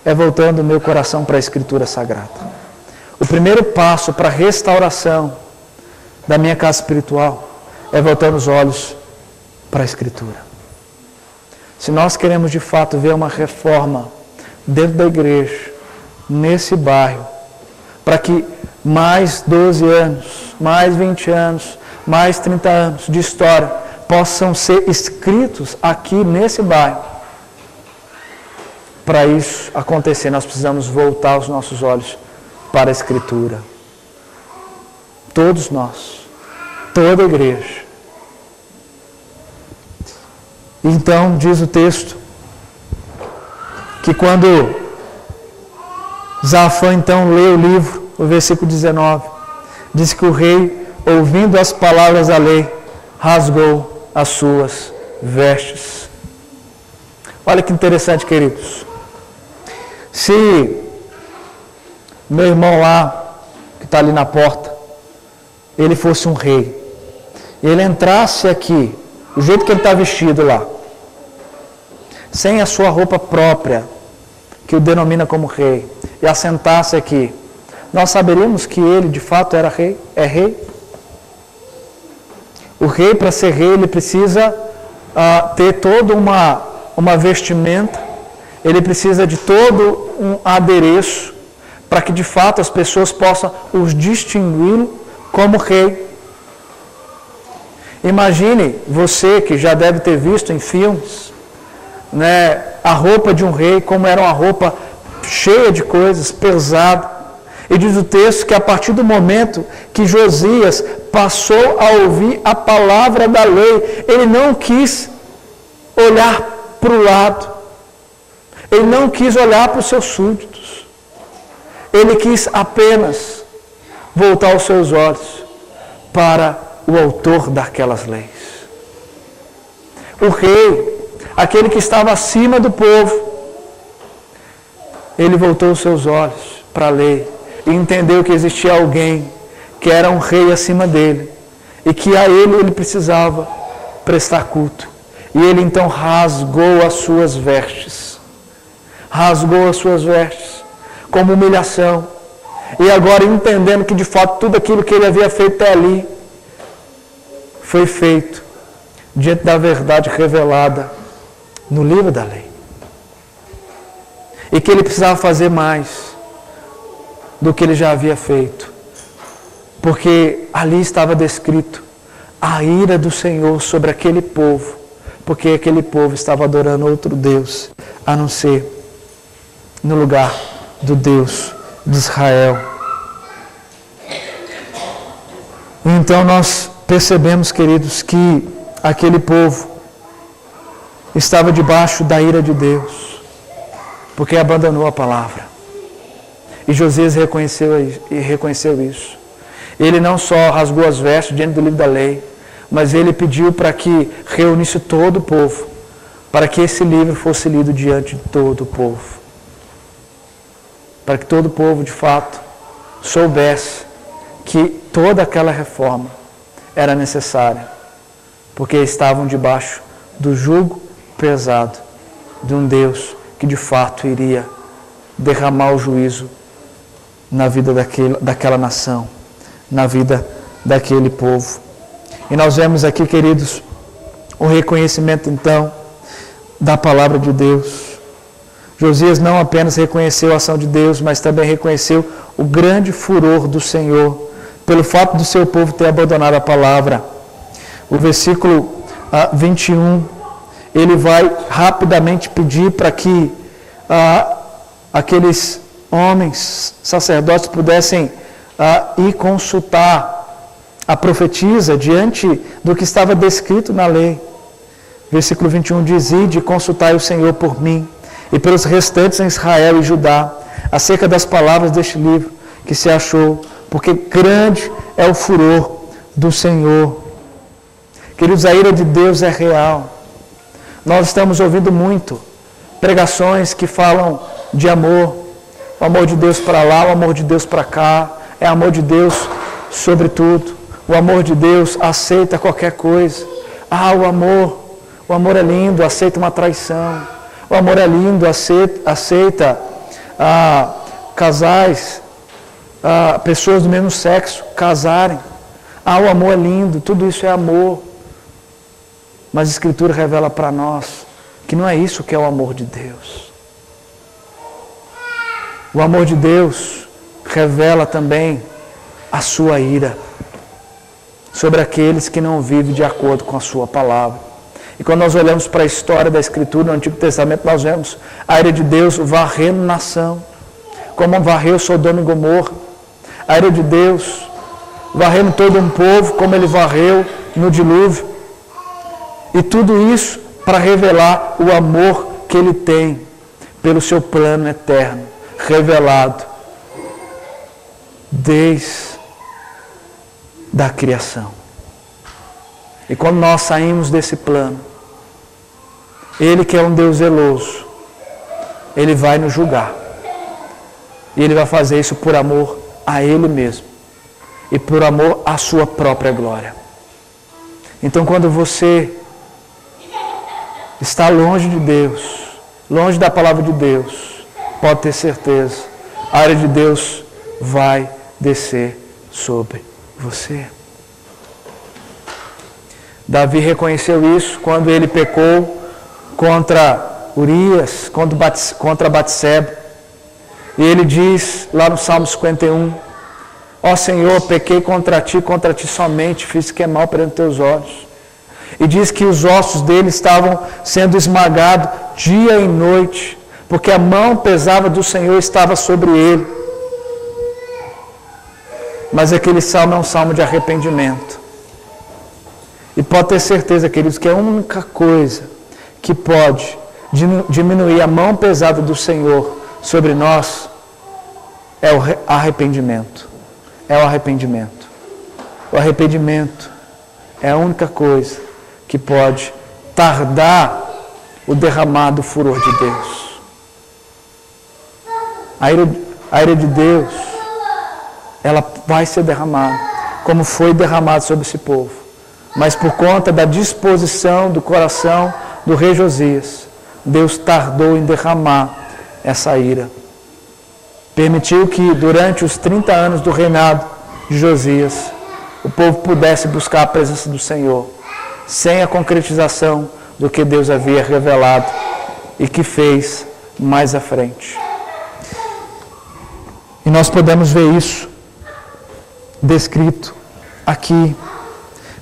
é voltando o meu coração para a Escritura Sagrada. O primeiro passo para a restauração da minha casa espiritual é voltando os olhos para a Escritura. Se nós queremos de fato ver uma reforma dentro da igreja, nesse bairro, para que mais 12 anos, mais 20 anos, mais 30 anos de história possam ser escritos aqui nesse bairro. Para isso acontecer, nós precisamos voltar os nossos olhos para a Escritura. Todos nós, toda a igreja. Então, diz o texto, que quando Zafã então lê o livro, o versículo 19, diz que o rei, ouvindo as palavras da lei, rasgou as suas vestes. Olha que interessante, queridos. Se meu irmão lá, que está ali na porta, ele fosse um rei, ele entrasse aqui, do jeito que ele está vestido lá, sem a sua roupa própria, que o denomina como rei, e assentasse aqui, nós saberíamos que ele de fato era rei? É rei? O rei, para ser rei, ele precisa ter toda uma vestimenta, ele precisa de todo um adereço, para que de fato as pessoas possam os distingui-lo como rei. Imagine você que já deve ter visto em filmes, né, a roupa de um rei, como era uma roupa cheia de coisas, pesada. E diz o texto que a partir do momento que Josias passou a ouvir a palavra da lei, ele não quis olhar para o lado, ele não quis olhar para os seus súditos, ele quis apenas voltar os seus olhos para o autor daquelas leis. O rei, aquele que estava acima do povo, ele voltou os seus olhos para a lei e entendeu que existia alguém que era um rei acima dele e que a ele precisava prestar culto. E ele então rasgou as suas vestes. Rasgou as suas vestes como humilhação. E agora entendendo que de fato tudo aquilo que ele havia feito até ali foi feito diante da verdade revelada no livro da lei. E que ele precisava fazer mais do que ele já havia feito. Porque ali estava descrito a ira do Senhor sobre aquele povo. Porque aquele povo estava adorando outro Deus, a não ser no lugar do Deus de Israel. Então nós percebemos, queridos, que aquele povo estava debaixo da ira de Deus, porque abandonou a palavra. E Josias reconheceu isso. Ele não só rasgou as vestes diante do livro da lei, mas ele pediu para que reunisse todo o povo, para que esse livro fosse lido diante de todo o povo. Para que todo o povo, de fato, soubesse que toda aquela reforma era necessária, porque estavam debaixo do jugo pesado de um Deus que, de fato, iria derramar o juízo na vida daquela nação, na vida daquele povo. E nós vemos aqui, queridos, o reconhecimento, então, da palavra de Deus. Josias não apenas reconheceu a ação de Deus, mas também reconheceu o grande furor do Senhor, pelo fato do seu povo ter abandonado a palavra. O versículo 21, ele vai rapidamente pedir para que aqueles homens, sacerdotes, pudessem ir consultar a profetisa diante do que estava descrito na lei. Versículo 21 diz: ide, consultai o Senhor por mim e pelos restantes em Israel e Judá, acerca das palavras deste livro que se achou, porque grande é o furor do Senhor. Queridos, a ira de Deus é real. Nós estamos ouvindo muito pregações que falam de amor, o amor de Deus para lá, o amor de Deus para cá, é amor de Deus sobre tudo. O amor de Deus aceita qualquer coisa. O amor é lindo, aceita uma traição. O amor é lindo, aceita casais, pessoas do mesmo sexo casarem. O amor é lindo, tudo isso é amor. Mas a Escritura revela para nós que não é isso que é o amor de Deus. O amor de Deus revela também a sua ira sobre aqueles que não vivem de acordo com a sua palavra. E quando nós olhamos para a história da Escritura, no Antigo Testamento, nós vemos a ira de Deus varrendo nação, como varreu Sodoma e Gomorra. A ira de Deus varrendo todo um povo, como ele varreu no dilúvio. E tudo isso para revelar o amor que Ele tem pelo seu plano eterno, revelado desde a criação. E quando nós saímos desse plano, Ele, que é um Deus zeloso, Ele vai nos julgar. E Ele vai fazer isso por amor a Ele mesmo e por amor à sua própria glória. Então, quando você está longe de Deus, longe da palavra de Deus, pode ter certeza, a ira de Deus vai descer sobre você. Davi reconheceu isso quando ele pecou contra Urias, contra Batseba. E ele diz lá no Salmo 51, ó Senhor, pequei contra ti somente, fiz o que é mal perante teus olhos. E diz que os ossos dele estavam sendo esmagados dia e noite, porque a mão pesada do Senhor estava sobre ele. Mas aquele salmo é um salmo de arrependimento. E pode ter certeza, queridos, que a única coisa que pode diminuir a mão pesada do Senhor sobre nós é o arrependimento. É o arrependimento. O arrependimento é a única coisa que pode tardar o derramado furor de Deus. A ira de Deus, ela vai ser derramada, como foi derramado sobre esse povo. Mas por conta da disposição do coração do rei Josias, Deus tardou em derramar essa ira. Permitiu que durante os 30 anos do reinado de Josias, o povo pudesse buscar a presença do Senhor, sem a concretização do que Deus havia revelado e que fez mais à frente. E nós podemos ver isso descrito aqui,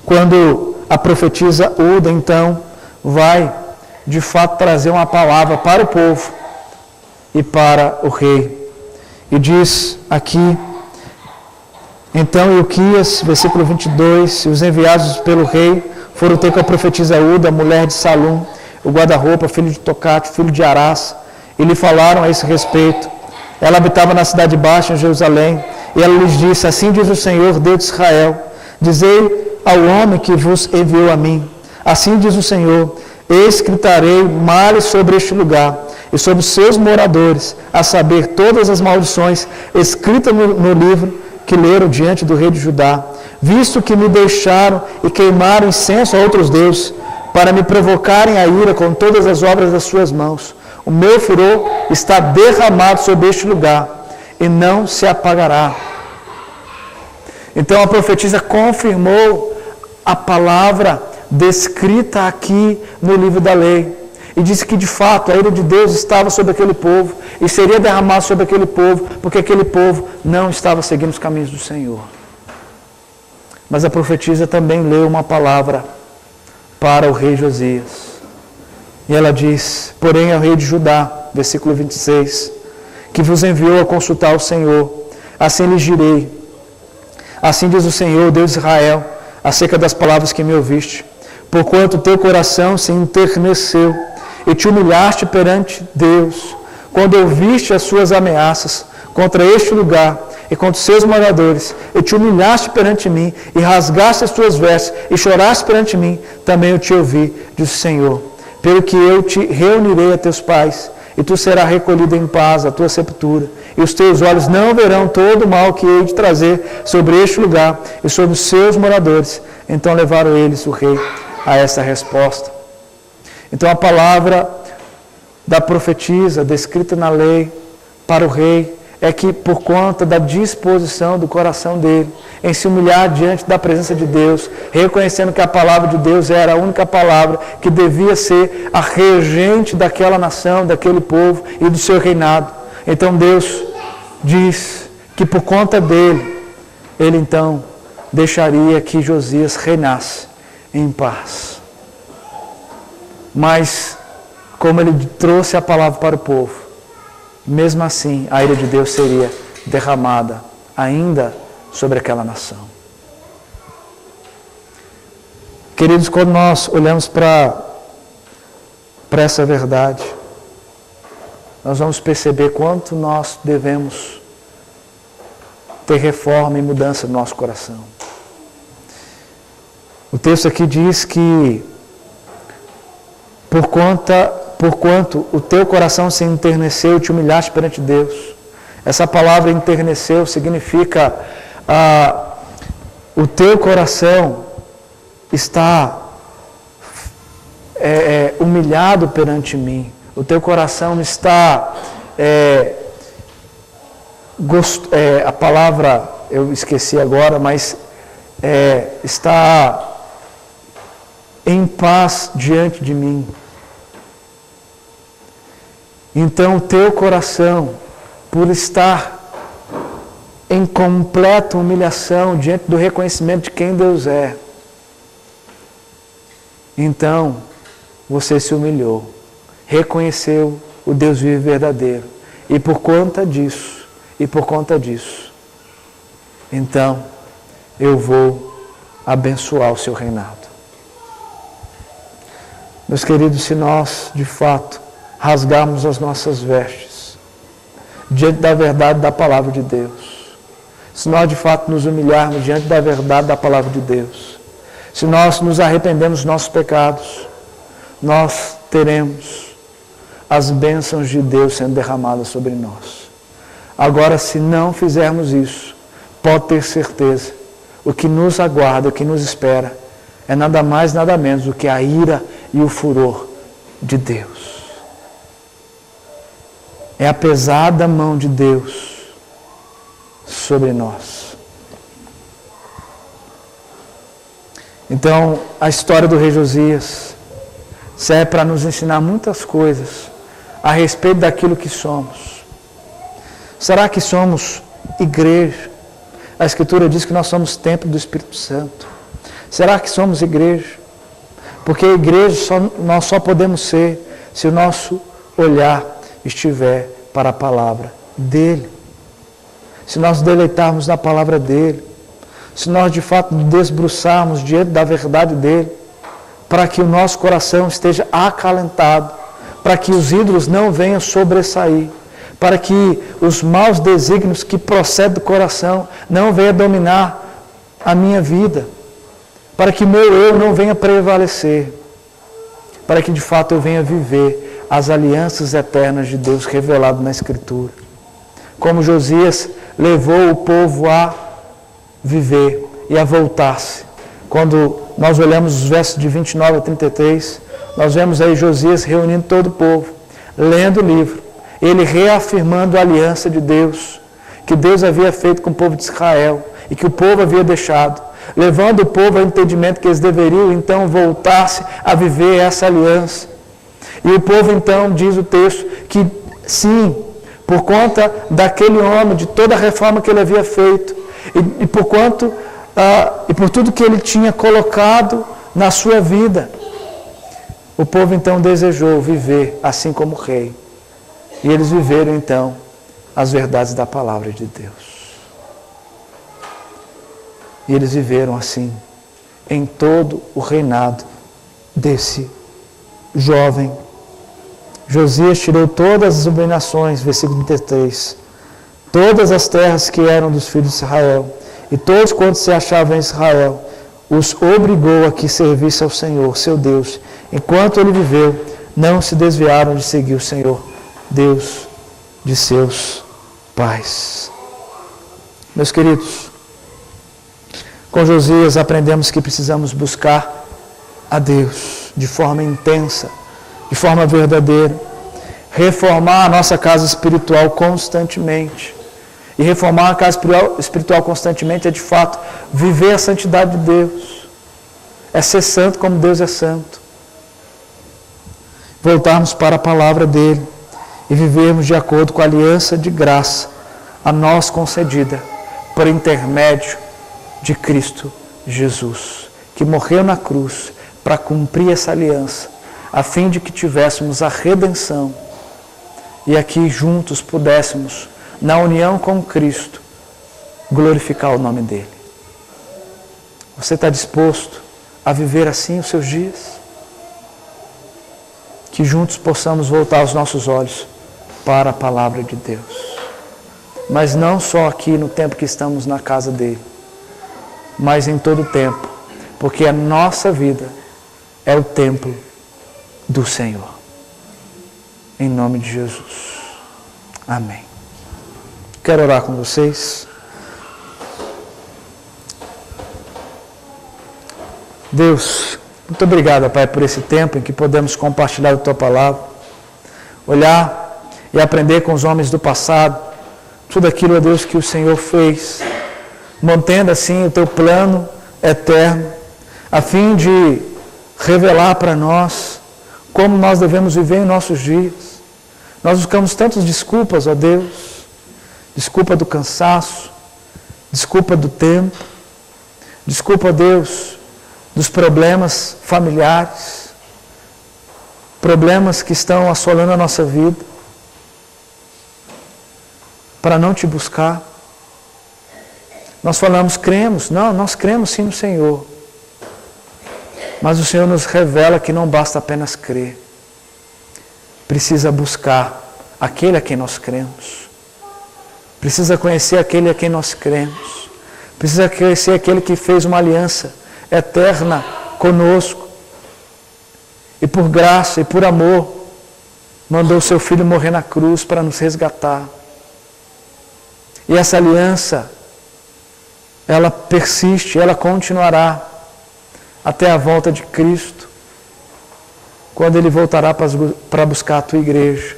quando a profetisa Uda, então, vai, de fato, trazer uma palavra para o povo e para o rei. E diz aqui, então Ilquias, versículo 22, os enviados pelo rei foram ter com a profetisa Uda, mulher de Salum, o guarda-roupa, filho de Tocate, filho de Arás, e lhe falaram a esse respeito. Ela habitava na cidade baixa, em Jerusalém, e ela lhes disse, assim diz o Senhor, Deus de Israel, dizei ao homem que vos enviou a mim, assim diz o Senhor, escritarei males sobre este lugar e sobre os seus moradores, a saber, todas as maldições escritas no livro que leram diante do rei de Judá, visto que me deixaram e queimaram incenso a outros deuses, para me provocarem a ira com todas as obras das suas mãos. O meu furor está derramado sobre este lugar e não se apagará. Então a profetisa confirmou a palavra descrita aqui no livro da lei. E disse que de fato a ira de Deus estava sobre aquele povo e seria derramada sobre aquele povo, porque aquele povo não estava seguindo os caminhos do Senhor. Mas a profetisa também leu uma palavra para o rei Josias. E ela diz, porém ao rei de Judá, versículo 26, que vos enviou a consultar o Senhor, assim lhes direi, assim diz o Senhor, Deus de Israel, acerca das palavras que me ouviste, porquanto teu coração se enterneceu e te humilhaste perante Deus, quando ouviste as suas ameaças contra este lugar e contra os seus moradores, e te humilhaste perante mim, e rasgaste as tuas vestes, e choraste perante mim, também eu te ouvi, diz o Senhor. Pelo que eu te reunirei a teus pais, e tu serás recolhido em paz à tua sepultura, e os teus olhos não verão todo o mal que hei de trazer sobre este lugar e sobre os seus moradores. Então levaram eles, o rei, a essa resposta. Então a palavra da profetisa, descrita na lei, para o rei, é que por conta da disposição do coração dele, em se humilhar diante da presença de Deus, reconhecendo que a palavra de Deus era a única palavra que devia ser a regente daquela nação, daquele povo e do seu reinado. Então Deus diz que por conta dele, ele então deixaria que Josias reinasse em paz. Mas, como ele trouxe a palavra para o povo, mesmo assim, a ira de Deus seria derramada ainda sobre aquela nação. Queridos, quando nós olhamos para para essa verdade, nós vamos perceber quanto nós devemos ter reforma e mudança no nosso coração. O texto aqui diz que porquanto o teu coração se enterneceu e te humilhaste perante Deus. Essa palavra enterneceu significa o teu coração está humilhado perante mim. O teu coração está a palavra eu esqueci agora, mas está em paz diante de mim. Então o teu coração, por estar em completa humilhação diante do reconhecimento de quem Deus é, então você se humilhou, reconheceu o Deus vivo e verdadeiro, e por conta disso, então eu vou abençoar o seu reinado. Meus queridos, se nós de fato rasgarmos as nossas vestes diante da verdade da palavra de Deus, se nós de fato nos humilharmos diante da verdade da palavra de Deus, se nós nos arrependermos dos nossos pecados, nós teremos as bênçãos de Deus sendo derramadas sobre nós. Agora, se não fizermos isso, pode ter certeza, o que nos aguarda, o que nos espera, é nada mais, nada menos do que a ira e o furor de Deus. É a pesada mão de Deus sobre nós. Então, a história do rei Josias serve para nos ensinar muitas coisas a respeito daquilo que somos. Será que somos igreja? A Escritura diz que nós somos templo do Espírito Santo. Será que somos igreja? Porque igreja nós só podemos ser se o nosso olhar estiver para a palavra dEle. Se nós deleitarmos na palavra dEle, se nós de fato nos desbruçarmos diante da verdade dEle, para que o nosso coração esteja acalentado, para que os ídolos não venham sobressair, para que os maus desígnios que procedem do coração não venham dominar a minha vida, para que meu eu não venha prevalecer, para que de fato eu venha viver as alianças eternas de Deus reveladas na Escritura. Como Josias levou o povo a viver e a voltar-se. Quando nós olhamos os versos de 29 a 33, nós vemos aí Josias reunindo todo o povo, lendo o livro, ele reafirmando a aliança de Deus, que Deus havia feito com o povo de Israel e que o povo havia deixado, levando o povo ao entendimento que eles deveriam então voltar-se a viver essa aliança. E o povo então, diz o texto, que sim, por conta daquele homem, de toda a reforma que ele havia feito, e por tudo que ele tinha colocado na sua vida, o povo então desejou viver assim como rei. E eles viveram então as verdades da palavra de Deus. E eles viveram assim em todo o reinado desse jovem. Josias tirou todas as abominações, versículo 33, todas as terras que eram dos filhos de Israel, e todos quantos se achavam em Israel, os obrigou a que servissem ao Senhor, seu Deus. Enquanto ele viveu, não se desviaram de seguir o Senhor, Deus de seus pais. Meus queridos, com Josias aprendemos que precisamos buscar a Deus de forma intensa, de forma verdadeira, reformar a nossa casa espiritual constantemente. E reformar a casa espiritual constantemente é de fato viver a santidade de Deus, é ser santo como Deus é santo, voltarmos para a palavra dele e vivermos de acordo com a aliança de graça a nós concedida por intermédio de Cristo Jesus, que morreu na cruz para cumprir essa aliança, a fim de que tivéssemos a redenção e aqui juntos pudéssemos, na união com Cristo, glorificar o nome dele. Você está disposto a viver assim os seus dias? que juntos possamos voltar os nossos olhos para a palavra de Deus. Mas não só aqui no tempo que estamos na casa dele, mas em todo o tempo, porque a nossa vida é o templo do Senhor. Em nome de Jesus. Amém. Quero orar com vocês. Deus, muito obrigado, Pai, por esse tempo em que podemos compartilhar a Tua palavra, olhar e aprender com os homens do passado, tudo aquilo, ó Deus, que o Senhor fez, mantendo assim o Teu plano eterno, a fim de revelar para nós como nós devemos viver em nossos dias. Nós buscamos tantas desculpas, ó Deus, desculpa do cansaço, desculpa do tempo, desculpa, ó Deus, dos problemas familiares, problemas que estão assolando a nossa vida, para não Te buscar. Nós falamos, cremos, não, nós cremos sim no Senhor, mas o Senhor nos revela que não basta apenas crer, precisa buscar aquele a quem nós cremos, precisa conhecer aquele a quem nós cremos, precisa conhecer aquele que fez uma aliança eterna conosco, e por graça e por amor, mandou o Seu Filho morrer na cruz para nos resgatar. E essa aliança, ela persiste, ela continuará até a volta de Cristo, quando Ele voltará para buscar a Tua igreja.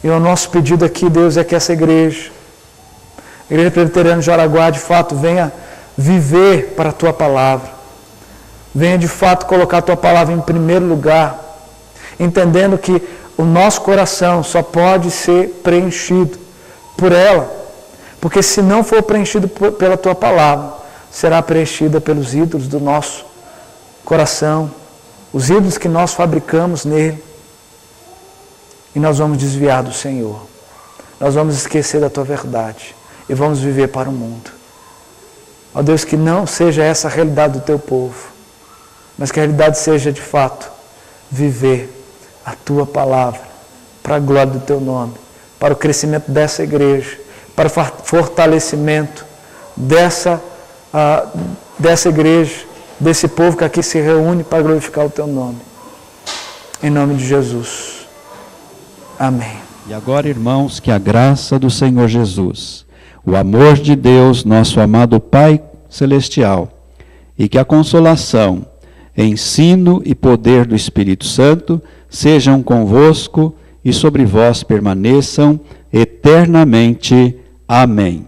E o nosso pedido aqui, Deus, é que essa igreja, a Igreja Presbiteriana de Jaraguá, de fato, venha viver para a Tua palavra. Venha, de fato, colocar a Tua palavra em primeiro lugar, entendendo que o nosso coração só pode ser preenchido por ela, porque se não for preenchido pela Tua palavra, será preenchida pelos ídolos do nosso coração, os ídolos que nós fabricamos nele, e nós vamos desviar do Senhor, nós vamos esquecer da Tua verdade, e vamos viver para o mundo. Ó Deus, que não seja essa a realidade do Teu povo, mas que a realidade seja, de fato, viver a Tua palavra, para a glória do Teu nome, para o crescimento dessa igreja, para o fortalecimento dessa igreja, desse povo que aqui se reúne para glorificar o Teu nome. Em nome de Jesus. Amém. E agora, irmãos, que a graça do Senhor Jesus, o amor de Deus, nosso amado Pai Celestial, e que a consolação, ensino e poder do Espírito Santo sejam convosco e sobre vós permaneçam eternamente. Amém.